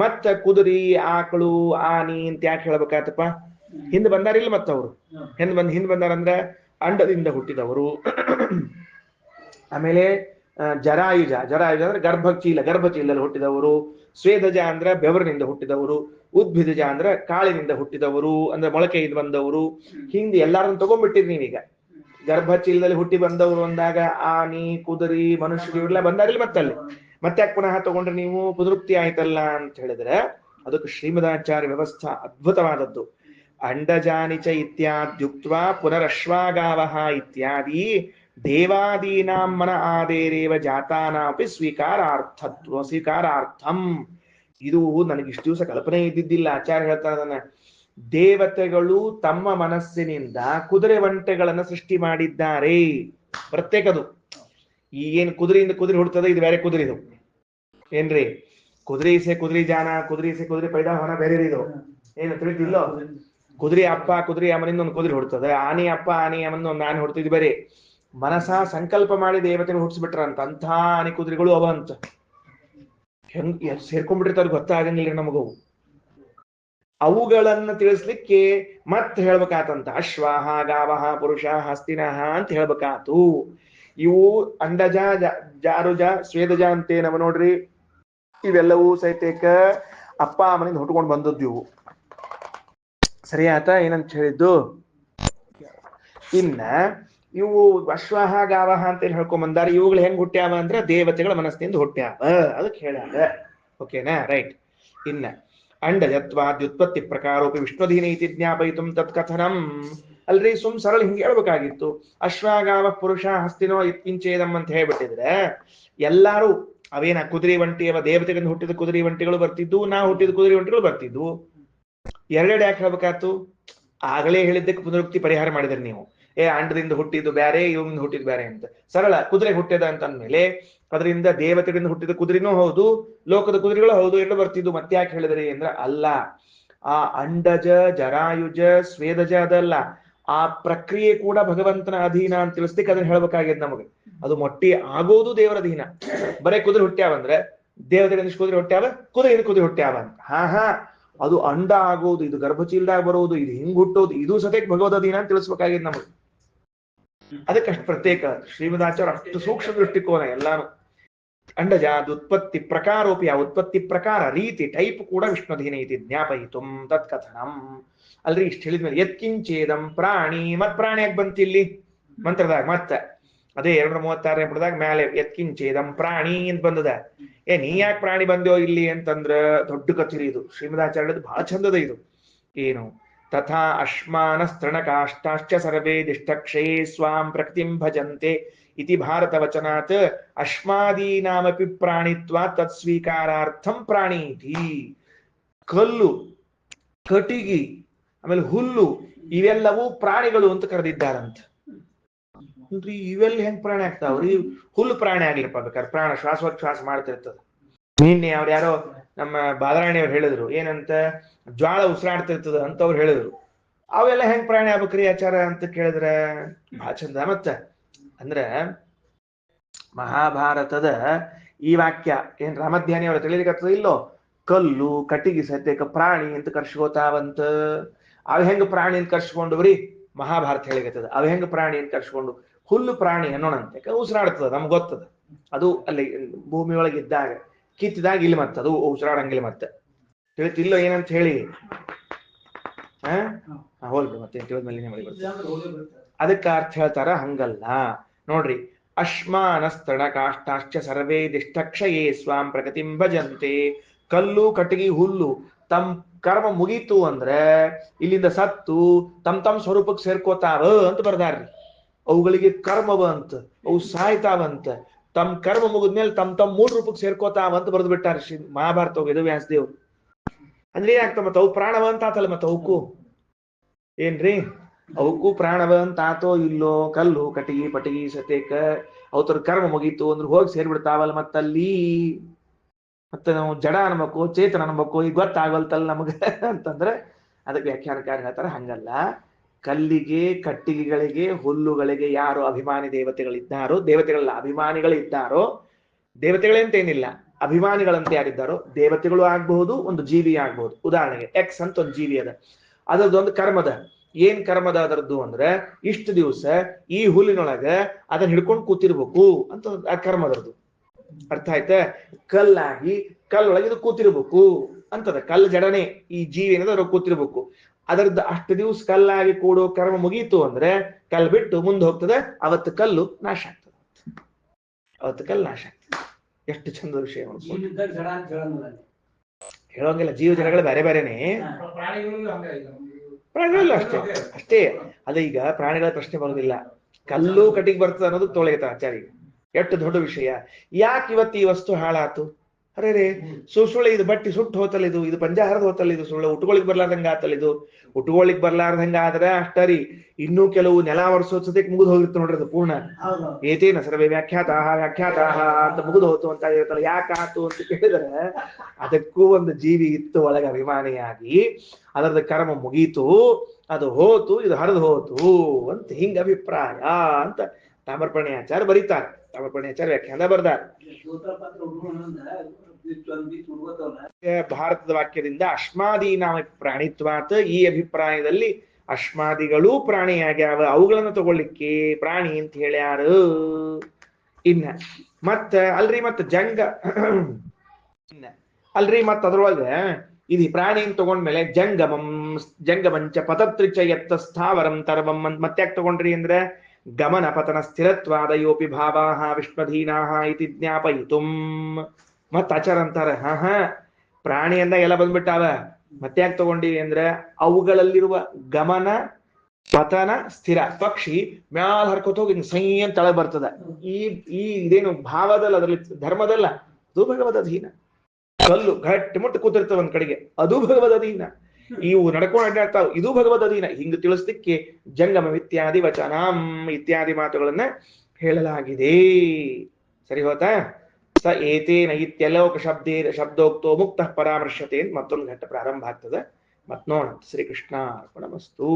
ಮತ್ತ ಕುದುರಿ ಆಕಳು ಆನಿ ಅಂತ ಯಾಕೆ ಹೇಳ್ಬೇಕಾತಪ್ಪ? ಹಿಂದ್ ಬಂದಾರಿಲ್ಲ ಮತ್ತವ್ರು ಹಿಂದ್ ಬಂದಾರಂದ್ರ ಅಂಡದಿಂದ ಹುಟ್ಟಿದವರು. ಆಮೇಲೆ ಜರಾಯುಜ ಅಂದ್ರೆ ಗರ್ಭಚೀಲದಲ್ಲಿ ಹುಟ್ಟಿದವರು. ಸ್ವೇದಜ ಅಂದ್ರೆ ಬೆವರಿನಿಂದ ಹುಟ್ಟಿದವರು. ಉದ್ಭಿದಜ ಅಂದ್ರೆ ಕಾಳಿನಿಂದ ಹುಟ್ಟಿದವರು ಅಂದ್ರೆ ಮೊಳಕೆಯಿಂದ ಬಂದವರು. ಹಿಂದೆ ಎಲ್ಲಾರನ್ನು ತಗೊಂಡ್ಬಿಟ್ಟಿರಿ ನೀವೀಗ. ಗರ್ಭಚೀಲದಲ್ಲಿ ಹುಟ್ಟಿ ಬಂದವರು ಅಂದಾಗ ಆನಿ ಕುದುರಿ ಮನುಷ್ಯರು ಇವರೆಲ್ಲ ಬಂದಾರಿಲ್ಲ ಮತ್ತಲ್ಲಿ. ಮತ್ತೆ ಪುನಃ ತಗೊಂಡ್ರೆ ನೀವು ಪುನರುಕ್ತಿ ಆಯ್ತಲ್ಲ ಅಂತ ಹೇಳಿದ್ರೆ ಅದಕ್ಕೆ ಶ್ರೀಮದಾಚಾರ್ಯ ವ್ಯವಸ್ಥಾ ಅದ್ಭುತವಾದದ್ದು. ಅಂಡಜಾನಿಚ ಇತ್ಯಾದ್ಯುಕ್ತ ಪುನರಶ್ವಾಗಾವಹ ಇತ್ಯಾದಿ ದೇವಾದೀನಾಂ ಮನ ಆದೇರೇವ ಜಾತಾನಾಪಿ ಸ್ವೀಕಾರಾರ್ಥಂ. ಇದು ನನಗೆ ಇಷ್ಟು ದಿವಸ ಕಲ್ಪನೆ ಇದ್ದಿದ್ದಿಲ್ಲ. ಆಚಾರ್ಯ ಹೇಳ್ತಾರೆ ಅದನ್ನ. ದೇವತೆಗಳು ತಮ್ಮ ಮನಸ್ಸಿನಿಂದ ಕುದುರೆ ಒಂಟೆಗಳನ್ನು ಸೃಷ್ಟಿ ಮಾಡಿದ್ದಾರೆ. ಪ್ರತ್ಯೇಕದು. ಈಗೇನು ಕುದುರೆಯಿಂದ ಕುದುರೆ ಹುಡ್ತದೆ, ಇದು ಬೇರೆ ಕುದುರೆ. ಇದು ಏನ್ರಿ? ಕುದುರೆ ಸೆ ಕುದುರೆ ಜಾನ, ಕುದುರೆ ಪೈದಾ ಹೊನ ಬೇರೆ ಇದು. ಏನು ತಿಳಿತಿಲ್ಲೋ? ಕುದುರೆ ಅಪ್ಪ ಕುದುರೆ ಅಮ್ಮನಿಂದ ಒಂದು ಕುದುರೆ ಹುಡ್ತದೆ. ಆನೆ ಅಪ್ಪ ಆನೆ ಅಮ್ಮನಿಂದ ಒಂದು ಆನೆ ಹುಡ್ತಿದ್ ಬೇರೆ. ಮನಸ ಸಂಕಲ್ಪ ಮಾಡಿ ದೇವತೆಗಳು ಹುಟ್ಟಿಸ್ಬಿಟ್ರಂತ. ಅಂಥ ಆನೆ ಕುದುರೆಗಳು ಅವ ಅಂತ ಹೆಂಗ್ ಸೇರ್ಕೊಂಡ್ಬಿಟ್ಟಿರ್ತಾರ ಗೊತ್ತಾಗಂಗಿಲ್ಲ ನಮಗವು. ಅವುಗಳನ್ನ ತಿಳಿಸ್ಲಿಕ್ಕೆ ಮತ್ತೆ ಹೇಳ್ಬೇಕಾತಂತ. ಅಶ್ವಾಹ ಗಾವಹ ಪುರುಷ ಹಸ್ತಿನಃ ಅಂತ ಹೇಳ್ಬೇಕಾತು. ಇವು ಅಂಡಜ ಜಾರುಜ ಸ್ವೇದಜ ಅಂತೇನವ ನೋಡ್ರಿ. ಇವೆಲ್ಲವೂ ಸಹಿತೇಕ ಅಪ್ಪ ಅಮ್ಮನಿಂದ ಹುಟ್ಕೊಂಡು ಬಂದದ್ದು ಇವು. ಸರಿ ಆತ ಏನಂತ ಹೇಳಿದ್ದು? ಇನ್ನ ಇವು ಅಶ್ವಾಹ ಗಾವಹ ಅಂತ ಹೇಳ್ಕೊಂಡ್ ಬಂದಾರ. ಇವುಗಳು ಹೆಂಗ್ ಹುಟ್ಟ್ಯಾವ ಅಂದ್ರೆ ದೇವತೆಗಳ ಮನಸ್ಸಿನಿಂದ ಹುಟ್ಟ್ಯಾವ. ಅದಕ್ಕೆ ಹೇಳ್ಯಾರ. ಓಕೆನಾ? ರೈಟ್. ಇನ್ನ ಅಂಡಜತ್ವಾದ್ಯುತ್ಪತ್ತಿ ಪ್ರಕಾರೋಪಿ ವಿಷ್ಣುಧೀನ ಇತಿ ಜ್ಞಾಪಯಿತು ತತ್ಕಥನಂ. ಅಲ್ರಿ ಸರಳ ಹಿಂಗೆ ಹೇಳ್ಬೇಕಾಗಿತ್ತು. ಅಶ್ವಾಗಾವ ಪುರುಷ ಹಸ್ತಿನೋ ಇತ್ಕಿಂಚೇದಂ ಅಂತ ಹೇಳ್ಬಿಟ್ಟಿದ್ರೆ ಎಲ್ಲಾರು ಅವೇನ ಕುದುರೆ ಒಂಟಿಯವ ದೇವತೆಗಳಿಂದ ಹುಟ್ಟಿದ ಕುದುರೆ ಒಂಟಿಗಳು ಬರ್ತಿದ್ವು, ನಾವು ಹುಟ್ಟಿದ ಕುದುರೆ ಒಂಟಿಗಳು ಬರ್ತಿದ್ವು. ಎರಡೆರಡು ಯಾಕೆ ಹೇಳ್ಬೇಕಾಯ್ತು? ಆಗಲೇ ಹೇಳಿದ್ದಕ್ಕೆ ಪುನರುಕ್ತಿ ಪರಿಹಾರ ಮಾಡಿದ್ರಿ ನೀವು. ಅಂಡದಿಂದ ಹುಟ್ಟಿದ್ದು ಬೇರೆ, ಇವಿಂದ ಹುಟ್ಟಿದ್ ಬೇರೆ ಅಂತ. ಸರಳ ಕುದುರೆ ಹುಟ್ಟಿದ ಅಂತ ಅಂದ್ಮೇಲೆ ಅದರಿಂದ ದೇವತೆಗಳಿಂದ ಹುಟ್ಟಿದ ಕುದುರೆನೂ ಹೌದು, ಲೋಕದ ಕುದುರೆಗಳು ಹೌದು, ಎರಡು ಬರ್ತಿದ್ದು. ಮತ್ತೆ ಯಾಕೆ ಹೇಳಿದ್ರಿ ಅಂದ್ರೆ ಅಲ್ಲ, ಆ ಅಂಡಜ ಜರಾಯುಜ ಸ್ವೇದಜ ಅದಲ್ಲ, ಆ ಪ್ರಕ್ರಿಯೆ ಕೂಡ ಭಗವಂತನ ಅಧೀನ ಅಂತ ತಿಳಿಸ್ಲಿಕ್ಕೆ ಅದನ್ನ ಹೇಳ್ಬೇಕಾಗಿದ್ ನಮಗೆ. ಅದು ಮೊಟ್ಟಿ ಆಗೋದು ದೇವರ ಅಧೀನ. ಬರೇ ಕುದುರೆ ಹುಟ್ಟ್ಯಾವಂದ್ರೆ ದೇವತೆಗಳಿಂದ ಕುದುರೆ ಹುಟ್ಟ್ಯಾವ, ಕುದುರೆ ಹುಟ್ಟ್ಯಾವ ಅಂತ. ಹಾ ಅದು ಅಂಡ ಆಗೋದು, ಇದು ಗರ್ಭಚೀಲದಾಗ ಬರೋದು, ಇದು ಹಿಂಗ್ ಹುಟ್ಟೋದು, ಇದು ಸತೇಕ್ ಭಗವದ್ ಅಧೀನ ಅಂತ ತಿಳಿಸ್ಬೇಕಾಗಿದ್ ನಮಗೆ. ಅದಕ್ಕೆ ಅಷ್ಟು ಪ್ರತ್ಯೇಕ. ಶ್ರೀಮದಾಚಾರ್ಯ ಅಷ್ಟು ಸೂಕ್ಷ್ಮ ದೃಷ್ಟಿಕೋನ ಎಲ್ಲಾನು. ಅಂಡಜಾದ್ ಉತ್ಪತ್ತಿ ಪ್ರಕಾರೋಪಿ, ಆ ಉತ್ಪತ್ತಿ ಪ್ರಕಾರ ರೀತಿ ಟೈಪ್ ಕೂಡ ವಿಷ್ಣುಧೀನ ಇತಿ ಜ್ಞಾಪಯಿತು ತತ್ಕಥನಂ. ಅಲ್ರಿ ಇಷ್ಟು ಹೇಳಿದ್ಮೇಲೆ ಯತ್ಕಿಂಚೇದಂ ಪ್ರಾಣಿ, ಮತ್ ಪ್ರಾಣಿಯಾಗಿ ಬಂತಿಲ್ಲಿ ಮಂತ್ರದಾಗ. ಮತ್ತೆ ಅದೇ 236ನೇ ಪುಟದಾಗ ಮೇಲೆ ಯತ್ಕಿಂಚೇದಂ ಪ್ರಾಣಿ ಅಂತ ಬಂದದ. ನೀ ಯಾಕೆ ಪ್ರಾಣಿ ಬಂದ್ಯೋ ಇಲ್ಲಿ ಅಂತಂದ್ರ ದೊಡ್ಡ ಕಚೇರಿ ಇದು. ಶ್ರೀಮದಾಚಾರ್ಯದು ಬಹಳ ಚಂದದ ಇದು. ಏನು ತಥಾ ಅಶ್ಮಾನ ಸ್ತೃಣಕಾಷ್ಟಾಶ್ಚ ಸರ್ವೇ ದಿಷ್ಟಕ್ಷಯೇ ಸ್ವಾಂ ಪ್ರಕೃತಿಂ ಭಜಂತೆ ಇತಿ ಭಾರತ ವಚನಾತ್ ಅಶ್ಮಾದೀನಾಮಪಿ ಪ್ರಾಣಿತ್ವ ತತ್ಸ್ವೀಕಾರಾರ್ಥಂ ಪ್ರಾಣೀತಿ. ಕಲ್ಲು, ಕಟಿಗಿ, ಆಮೇಲೆ ಹುಲ್ಲು ಇವೆಲ್ಲವೂ ಪ್ರಾಣಿಗಳು ಅಂತ ಕರೆದಿದ್ದಾರಂತ. ಇವೆಲ್ಲ ಹೆಂಗ್ ಪ್ರಾಣಿ ಆಗ್ತಾವ್ರಿ? ಹುಲ್ಲು ಪ್ರಾಣಿ ಆಗ್ಲಿಪ್ಪ ಬೇಕಾದ್ರೆ, ಪ್ರಾಣ ಶ್ವಾಸೋಚ್ಛ್ವಾಸ ಮಾಡ್ತಿರ್ತದ. ನಿನ್ನೆ ಅವ್ರು ಯಾರೋ ನಮ್ಮ ಬಾದರಾಣಿಯವ್ರು ಹೇಳಿದ್ರು, ಏನಂತ ಜ್ವಾಳ ಉಸಿರಾಡ್ತಿರ್ತದ ಅಂತ ಅವ್ರು ಹೇಳಿದ್ರು. ಅವೆಲ್ಲ ಹೆಂಗ್ ಪ್ರಾಣಿ ಆಗ್ಬೇಕ್ರಿ ಆಚಾರ ಅಂತ ಕೇಳಿದ್ರ ಬಹಳ ಚಂದ. ಮತ್ತ ಅಂದ್ರ ಮಹಾಭಾರತದ ಈ ವಾಕ್ಯ ಏನ್ ರಾಮಧ್ಯಾನಿ ಅವ್ರ ತಿಳಿಲಿಕತ್ತದ ಇಲ್ಲೋ, ಕಲ್ಲು ಕಟ್ಟಿಗೆ ಸತ್ಯಕ ಪ್ರಾಣಿ ಅಂತ ಕರ್ಸ್ಕೋತಾವಂತ. ಅವ್ ಹೆಂಗ ಪ್ರಾಣಿ ಅಂತ ಕರ್ಸ್ಕೊಂಡ್ರಿ? ಮಹಾಭಾರತ ಹೇಳಿಕತ್ತದ ಅವ್ ಹೆಂಗ ಪ್ರಾಣಿ ಅಂತ ಕರ್ಸ್ಕೊಂಡು. ಹುಲ್ಲು ಪ್ರಾಣಿ ಅನ್ನೋಣಂತೆ, ಉಸಿರಾಡ್ತದ, ನಮ್ಗೆ ಗೊತ್ತದ. ಅದು ಅಲ್ಲಿ ಭೂಮಿ ಒಳಗೆ ಇದ್ದಾಗ, ಕಿತ್ತಿದಾಗ ಇಲ್ಲಿ ಮತ್ತೆ ಅದು ಉಸಿರಾಡಂಗಿಲ್ಲ. ಮತ್ತೆ ತಿಳಿತಿಲ್ಲೋ ಏನಂತ ಹೇಳಿ ಹೋಲ್ಬಿಡು, ಮತ್ತೆ ತಿಳಿದ್ಮೇಲೆ ಮಳಿ ಬರ್ತದೆ. ಅದಕ್ಕೆ ಅರ್ಥ ಹೇಳ್ತಾರ, ಹಂಗಲ್ಲ ನೋಡ್ರಿ. ಅಶ್ಮಾನ ಸ್ತಣ ಕಾಷ್ಟಾಶ್ಚ ಸರ್ವೇ ದಿಷ್ಟಕ್ಷಯೇ ಸ್ವಾಂ ಪ್ರಗತಿಂ ಭಜಂತೆ. ಕಲ್ಲು ಕಟ್ಟಿಗೆ ಹುಲ್ಲು ತಮ್ ಕರ್ಮ ಮುಗೀತು ಅಂದ್ರೆ ಇಲ್ಲಿಂದ ಸತ್ತು ತಮ್ ಸ್ವರೂಪಕ್ಕೆ ಸೇರ್ಕೋತಾವ ಅಂತ ಬರ್ದಾರ್ರಿ. ಅವುಗಳಿಗೆ ಕರ್ಮವ ಅಂತ, ಅವು ಸಾಯ್ತಾವಂತ. ತಮ್ ಕರ್ಮ ಮುಗಿದ್ಮೇಲೆ ತಮ್ ಮೂಲ ರೂಪಕ್ಕೆ ಸೇರ್ಕೋತಾವ ಅಂತ ಬರೆದು ಬಿಟ್ಟಾರ ಶ್ರೀ ಮಹಾಭಾರತ ವೇದವ್ಯಾಸದೇವ್ರು. ಅಂದ್ರೆ ಏನಾಗ್ತಾವ ಮತ್ತ ಅವು ಪ್ರಾಣವ ಅಂತ ಆತಲ್ಲ, ಮತ್ತ ಅವಕ್ಕೂ ಏನ್ರಿ ಅವಕ್ಕೂ ಪ್ರಾಣವ ಅಂತ ಆತೋ ಇಲ್ಲೋ. ಕಲ್ಲು ಕಟ್ಟಿಗೆ ಪಟಿಗಿ ಸತೇಕ ಅವತರ ಕರ್ಮ ಮುಗೀತು ಅಂದ್ರೆ ಹೋಗಿ ಸೇರ್ಬಿಡ್ತಾವಲ್ಲ ಮತ್ತಲ್ಲಿ. ಮತ್ತೆ ನಾವು ಜಡ ಅನ್ಬೇಕು ಚೇತನ ಅನ್ಬೇಕು ಈಗ ಗೊತ್ತಾಗಲ್ತಲ್ಲ ನಮಗ ಅಂತಂದ್ರೆ ಅದಕ್ಕೆ ವ್ಯಾಖ್ಯಾನಕಾರ ಹೇಳ್ತಾರ, ಹಂಗಲ್ಲ. ಕಲ್ಲಿಗೆ ಕಟ್ಟಿಗೆಗಳಿಗೆ ಹುಲ್ಲುಗಳಿಗೆ ಯಾರು ಅಭಿಮಾನಿ ದೇವತೆಗಳಿದ್ದಾರೋ, ದೇವತೆಗಳ ಅಭಿಮಾನಿಗಳಿದ್ದಾರೋ, ದೇವತೆಗಳಂತೇನಿಲ್ಲ ಅಭಿಮಾನಿಗಳಂತೆ ಯಾರಿದ್ದಾರೋ, ದೇವತೆಗಳು ಆಗ್ಬಹುದು, ಒಂದು ಜೀವಿ ಆಗ್ಬಹುದು. ಉದಾಹರಣೆಗೆ ಎಕ್ಸ್ ಅಂತ ಒಂದು ಜೀವಿ ಅದ, ಅದರದ್ದೊಂದು ಕರ್ಮದ. ಏನ್ ಕರ್ಮದ ಅದರದ್ದು ಅಂದ್ರೆ ಇಷ್ಟು ದಿವಸ ಈ ಹುಲ್ಲಿನೊಳಗ ಅದನ್ನ ಹಿಡ್ಕೊಂಡು ಕೂತಿರ್ಬೇಕು ಅಂತ ಆ ಕರ್ಮದರದ್ದು. ಅರ್ಥ ಆಯ್ತಾ? ಕಲ್ಲಾಗಿ ಕಲ್ಲೊಳಗೆ ಇದು ಕೂತಿರ್ಬೇಕು ಅಂತದ. ಕಲ್ಲು ಜಡನೆ ಈ ಜೀವಿ ಏನದ ಅದ್ರ ಕೂತಿರ್ಬೇಕು. ಅದರದ್ದು ಅಷ್ಟು ದಿವಸ ಕಲ್ಲಾಗಿ ಕೂಡೋ ಕರ್ಮ ಮುಗೀತು ಅಂದ್ರೆ ಕಲ್ಲು ಬಿಟ್ಟು ಮುಂದೆ ಹೋಗ್ತದೆ. ಅವತ್ತು ಕಲ್ಲು ನಾಶ ಆಗ್ತದೆ. ಅವತ್ತು ಕಲ್ಲು ನಾಶ ಆಗ್ತದೆ. ಎಷ್ಟು ಚಂದ ವಿಷಯ ಹೇಳೋಂಗಿಲ್ಲ. ಜೀವ ಜಡಗಳು ಬೇರೆ ಬೇರೆನೆ, ಪ್ರಾಣಿಗಳು ಅಷ್ಟೇ. ಅದ ಈಗ ಪ್ರಾಣಿಗಳ ಪ್ರಶ್ನೆ ಬರೋದಿಲ್ಲ. ಕಲ್ಲು ಕಟ್ಟಿಗೆ ಬರ್ತದೆ ಅನ್ನೋದು ತೊಳೆಯುತ್ತ ಆಚಾರ್ಯ. ಎಷ್ಟು ದೊಡ್ಡ ವಿಷಯ. ಯಾಕೆ ಇವತ್ತು ಈ ವಸ್ತು ಹಾಳಾತು? ಅರೆ ರೇ ಸುಳ್ಳೆ ಇದು ಬಟ್ಟಿ ಸುಟ್ಟು ಹೋತಲ್ಲ, ಇದು ಪಂಜಾ ಹರಿದು ಹೋತಲ್ಲ, ಇದು ಸುಳ್ಳೆ ಉಟ್ಕೊಳಿಕ್ ಬರ್ಲಾರ್ದಂಗ ಆತಲ್ಲ. ಇದು ಉಟ್ಕೊಳಿಕ್ ಬರ್ಲಾರ್ದಂಗ ಆದ್ರೆ ಅಷ್ಟರಿ. ಇನ್ನೂ ಕೆಲವು ನೆಲ ವರ್ಷೋತ್ಸದಕ್ಕೆ ಮುಗಿದು ಹೋಗಿರ್ತ ನೋಡ್ರಿ ಅದು ಪೂರ್ಣ. ಏತೇನ ಸರ್ವೇ ವ್ಯಾಖ್ಯಾತಾಹ ಅಂತ ಮುಗಿದು ಹೋತು ಅಂತ ಹೇಳ್ತಾರಲ್ಲ. ಯಾಕೆ ಆತು ಅಂತ ಕೇಳಿದ್ರೆ ಅದಕ್ಕೂ ಒಂದು ಜೀವಿ ಇತ್ತು ಒಳಗೆ ಅಭಿಮಾನಿಯಾಗಿ. ಅದರದ ಕರ್ಮ ಮುಗೀತು, ಅದು ಹೋತು, ಇದು ಹರಿದು ಹೋತು ಅಂತ ಹಿಂಗ ಅಭಿಪ್ರಾಯ ಅಂತ ತಾಮ್ರಪರ್ಣಿ ಆಚಾರ್ಯ ಬರೀತಾರೆ. ತಾಮ್ರಪರ್ಣಿ ಆಚಾರ್ಯ ವ್ಯಾಖ್ಯಾನ ಬರ್ದಾರ. ಭಾರತದ ವಾಕ್ಯದಿಂದ ಅಶ್ಮಾದೀನಾಮ ಪ್ರಾಣಿತ್ವಾತ್, ಈ ಅಭಿಪ್ರಾಯದಲ್ಲಿ ಅಶ್ಮಾದಿಗಳೂ ಪ್ರಾಣಿಯಾಗ್ಯಾವ, ಅವುಗಳನ್ನು ತಗೊಳ್ಳಿಕ್ಕೆ ಪ್ರಾಣಿ ಅಂತ ಹೇಳ್ಯಾರು. ಇನ್ನ ಮತ್ತ ಅಲ್ರಿ ಮತ್ತ ಅಲ್ರಿ ಮತ್ತ ಅದ್ರೊಳಗ ಇದು ಪ್ರಾಣಿ ಅಂತ ತಗೊಂಡ್ಮೇಲೆ ಜಂಗಮಂಚ ಪತತ್ರಿಚ ಎತ್ತ ಸ್ಥಾವರಂ ತರವಂ ಮತ್ತ್ಯಾಕ್ ತಗೊಂಡ್ರಿ ಅಂದ್ರೆ ಗಮನ ಪತನ ಸ್ಥಿರತ್ವಾದಯೋಪಿ ಭಾವಾಹ ವಿಷ್ಣುಧೀನಾಹ ಇತಿ ಜ್ಞಾಪಯಿತುಂ. ಮತ್ ಆಚಾರ ಅಂತಾರ, ಪ್ರಾಣಿ ಅಂದ ಎಲ್ಲ ಬಂದ್ಬಿಟ್ಟಾವ, ಮತ್ತ್ಯಾಕ್ ತಗೊಂಡಿವಿ ಅಂದ್ರೆ ಅವುಗಳಲ್ಲಿರುವ ಗಮನ ಪತನ ಸ್ಥಿರ. ಪಕ್ಷಿ ಮ್ಯಾಲ ಹರ್ಕೋತ ಹೋಗಿ ಸೈ ಅಂತ ತಳ ಬರ್ತದ. ಈ ಇದೇನು ಭಾವದಲ್ಲ, ಅದ್ರಲ್ಲಿ ಧರ್ಮದಲ್ಲ, ಅದು ಭಗವದ್ ಅಧೀನ. ಕಲ್ಲು ಗಟ್ಟಿ ಮುಟ್ಟು ಕೂತಿರ್ತವ ಒಂದ್ ಕಡೆಗೆ, ಅದು ಭಗವದ್ ಅಧೀನ. ಇವು ನಡ್ಕೊಂಡು ಅಡ್ಡಾಡ್ತಾವ, ಇದು ಭಗವದ್ ಅಧೀನ. ಹಿಂಗ ತಿಳಿಸ್ಲಿಕ್ಕೆ ಜಂಗಮ ಇತ್ಯಾದಿ ವಚನಾಂ ಇತ್ಯಾದಿ ಮಾತುಗಳನ್ನ ಹೇಳಲಾಗಿದೆ. ಸರಿ ಹೋತಾ? ಸ ಏತೇನ ಇತ್ಯಲೋಕ ಶಬ್ದೋಕ್ತೋ ಮುಕ್ತ ಪರಾಮರ್ಶತೆ ಮತ್ತೊಂದು ಘಟ್ಟ ಪ್ರಾರಂಭ ಆಗ್ತದೆ. ಮತ್ ನೋಡ. ಶ್ರೀಕೃಷ್ಣ ಅರ್ಪಣಮಸ್ತು.